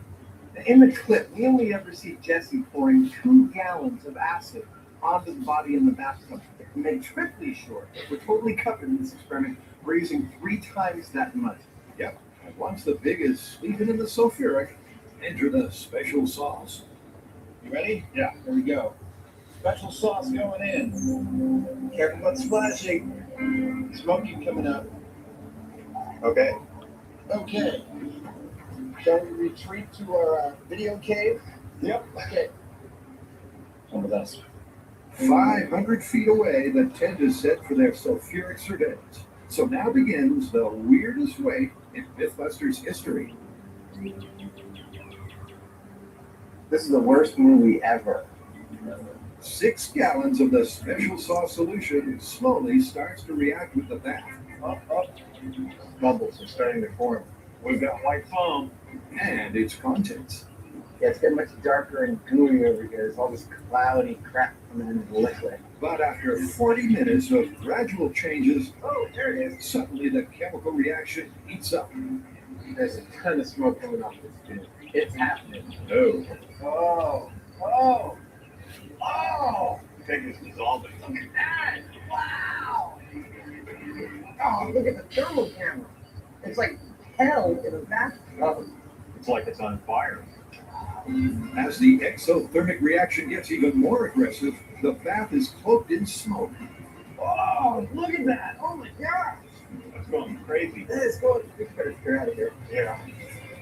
In the clip, we only ever see Jesse pouring 2 gallons of acid onto the body in the bathtub. To make triply sure that we're totally covered in this experiment, we're using 3 times that much. Yep. And once the pig is sleeping in the sulfuric, enter the special sauce. You ready? Yeah. Here we go. Special sauce going in. Careful about splashing. Smoky coming up. Okay. Okay. Shall we retreat to our video cave? Yep. Okay. Come with us. 500 feet away, the tent is set for their sulfuric surveillance. So now begins the weirdest wait in Mythbusters history. This is the worst movie ever. 6 gallons of the special sauce solution slowly starts to react with the bath. Bubbles are starting to form. We've got white foam. And its contents. Yeah, it's getting much darker and gooey over here. There's all this cloudy crap coming into the liquid. But after 40 minutes of gradual changes, Oh, there it is. suddenly the chemical reaction heats up. There's a ton of smoke coming off this dude. It's happening. No. Oh, oh, oh! The pig is dissolving. Look at that! Wow! Oh, look at the thermal camera. It's like hell in a bathtub. It's like it's on fire. As the exothermic reaction gets even more aggressive, the bath is cloaked in smoke. Oh, look at that! Oh my gosh! It's going crazy. It's going. We better get out of here. Yeah.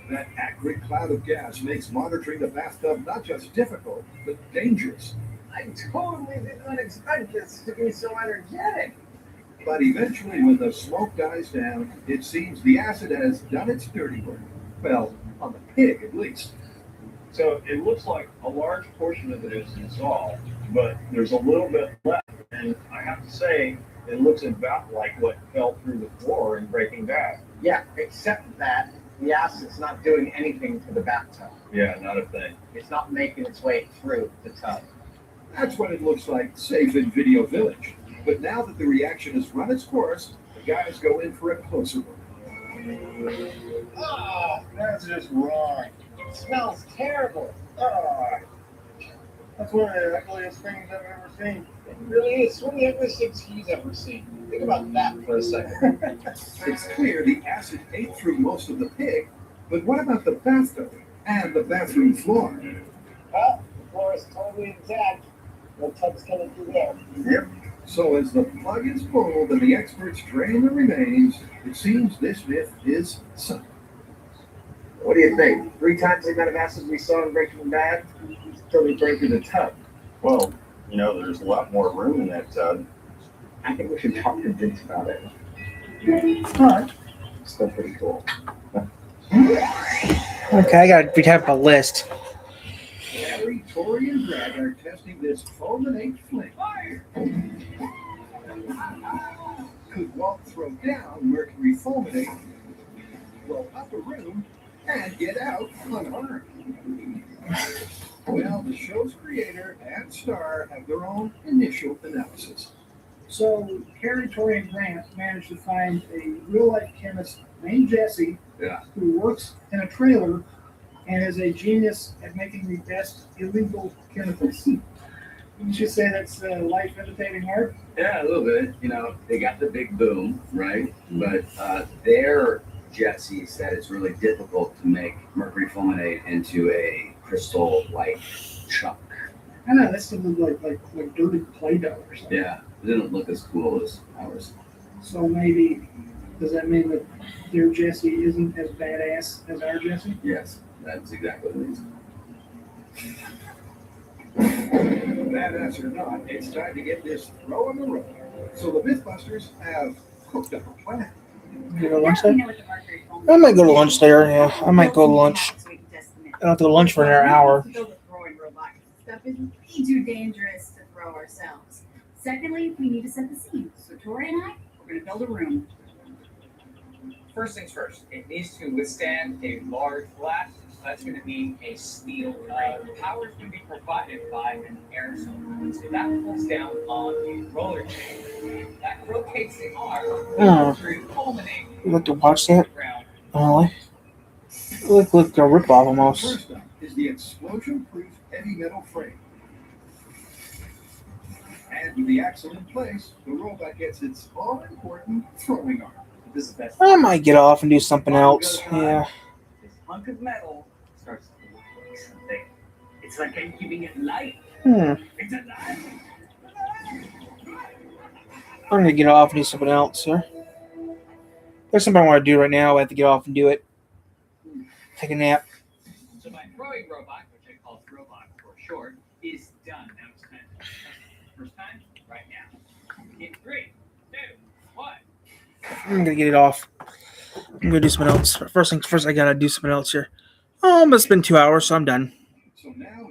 That acrid cloud of gas makes monitoring the bathtub not just difficult, but dangerous. I totally did not expect this to be so energetic. But eventually, when the smoke dies down, it seems the acid has done its dirty work. Well, on the pig at least. So it looks like a large portion of it is dissolved, but there's a little bit left. And I have to say, it looks about like what fell through the floor in Breaking Bad. Yeah, except that the acid's not doing anything to the bathtub. Yeah, not a thing. It's not making its way through the tub. That's what it looks like safe in Video Village. But now that the reaction has run its course, the guys go in for a closer look. Oh, that's just wrong. It smells terrible. Oh. That's one of the ugliest things I've ever seen. It really is. One of the ugliest things he's ever seen. Think about that for a second. It's clear the acid ate through most of the pig, but what about the bathtub and the bathroom floor? Well, the floor is totally intact. No tub's coming through there. Yep. So as the plug is pulled and the experts drain the remains, it seems this myth is sunk. What do you think? 3 times the amount of acid we saw in Breaking Bad until we break through the tub. Well, you know, there's a lot more room in that tub. I think we should talk to Vince about it. Alright. Still pretty cool. Okay, I gotta retap a list. Larry, Tori, and Brad are testing this fulminate fling. Could Walt throw down mercury fulminate, blow up a room, and get out unharmed? Well, the show's creator and star have their own initial analysis. So Carrie, Tori, and Grant managed to find a real-life chemist named Jesse who works in a trailer and is a genius at making the best illegal chemicals. Wouldn't you say that's life imitating art? Yeah, a little bit. You know, they got the big boom, right? But their Jesse said it's really difficult to make mercury fulminate into a crystal-like chunk. I know, that still looks like dirty Play-Doh or something. Yeah, it didn't look as cool as ours. So maybe, does that mean that their Jesse isn't as badass as our Jesse? Yes, that's exactly what it means. Badass or not, it's time to get this throw on the road. So the Mythbusters have cooked up a plan. You go to lunch there? I might go to lunch there, yeah. I might go to lunch. I don't have to go to lunch for an hour. Stuff is way too dangerous to throw ourselves. Secondly, we need to set the scene. So Tori and I, we're going to build a room. First things first, it needs to withstand a large blast. That's going to need a steel frame. Power is going to be provided by an air cylinder. So that pulls down on a roller chain. That rotates the arm through culminating. You like to watch that? Oh, look a rip off almost. First up is the explosion-proof heavy metal frame. And with the axle in place, the robot gets its all-important throwing arm. This is best. I might get off and do something else. Yeah. This hunk of metal starts to look like something. It's like I'm giving it life. It's alive. I'm gonna get off and do something else here. There's something I want to do right now. I have to get off and do it. Take a nap. So my throwing robot, which I call Throwbot for short, is done. Now it's time to test it. First time, right now. In 3, 2, 1. I'm gonna get it off. I'm gonna do something else. First things first, I gotta do something else here. Oh, it's been 2 hours, so I'm done. So now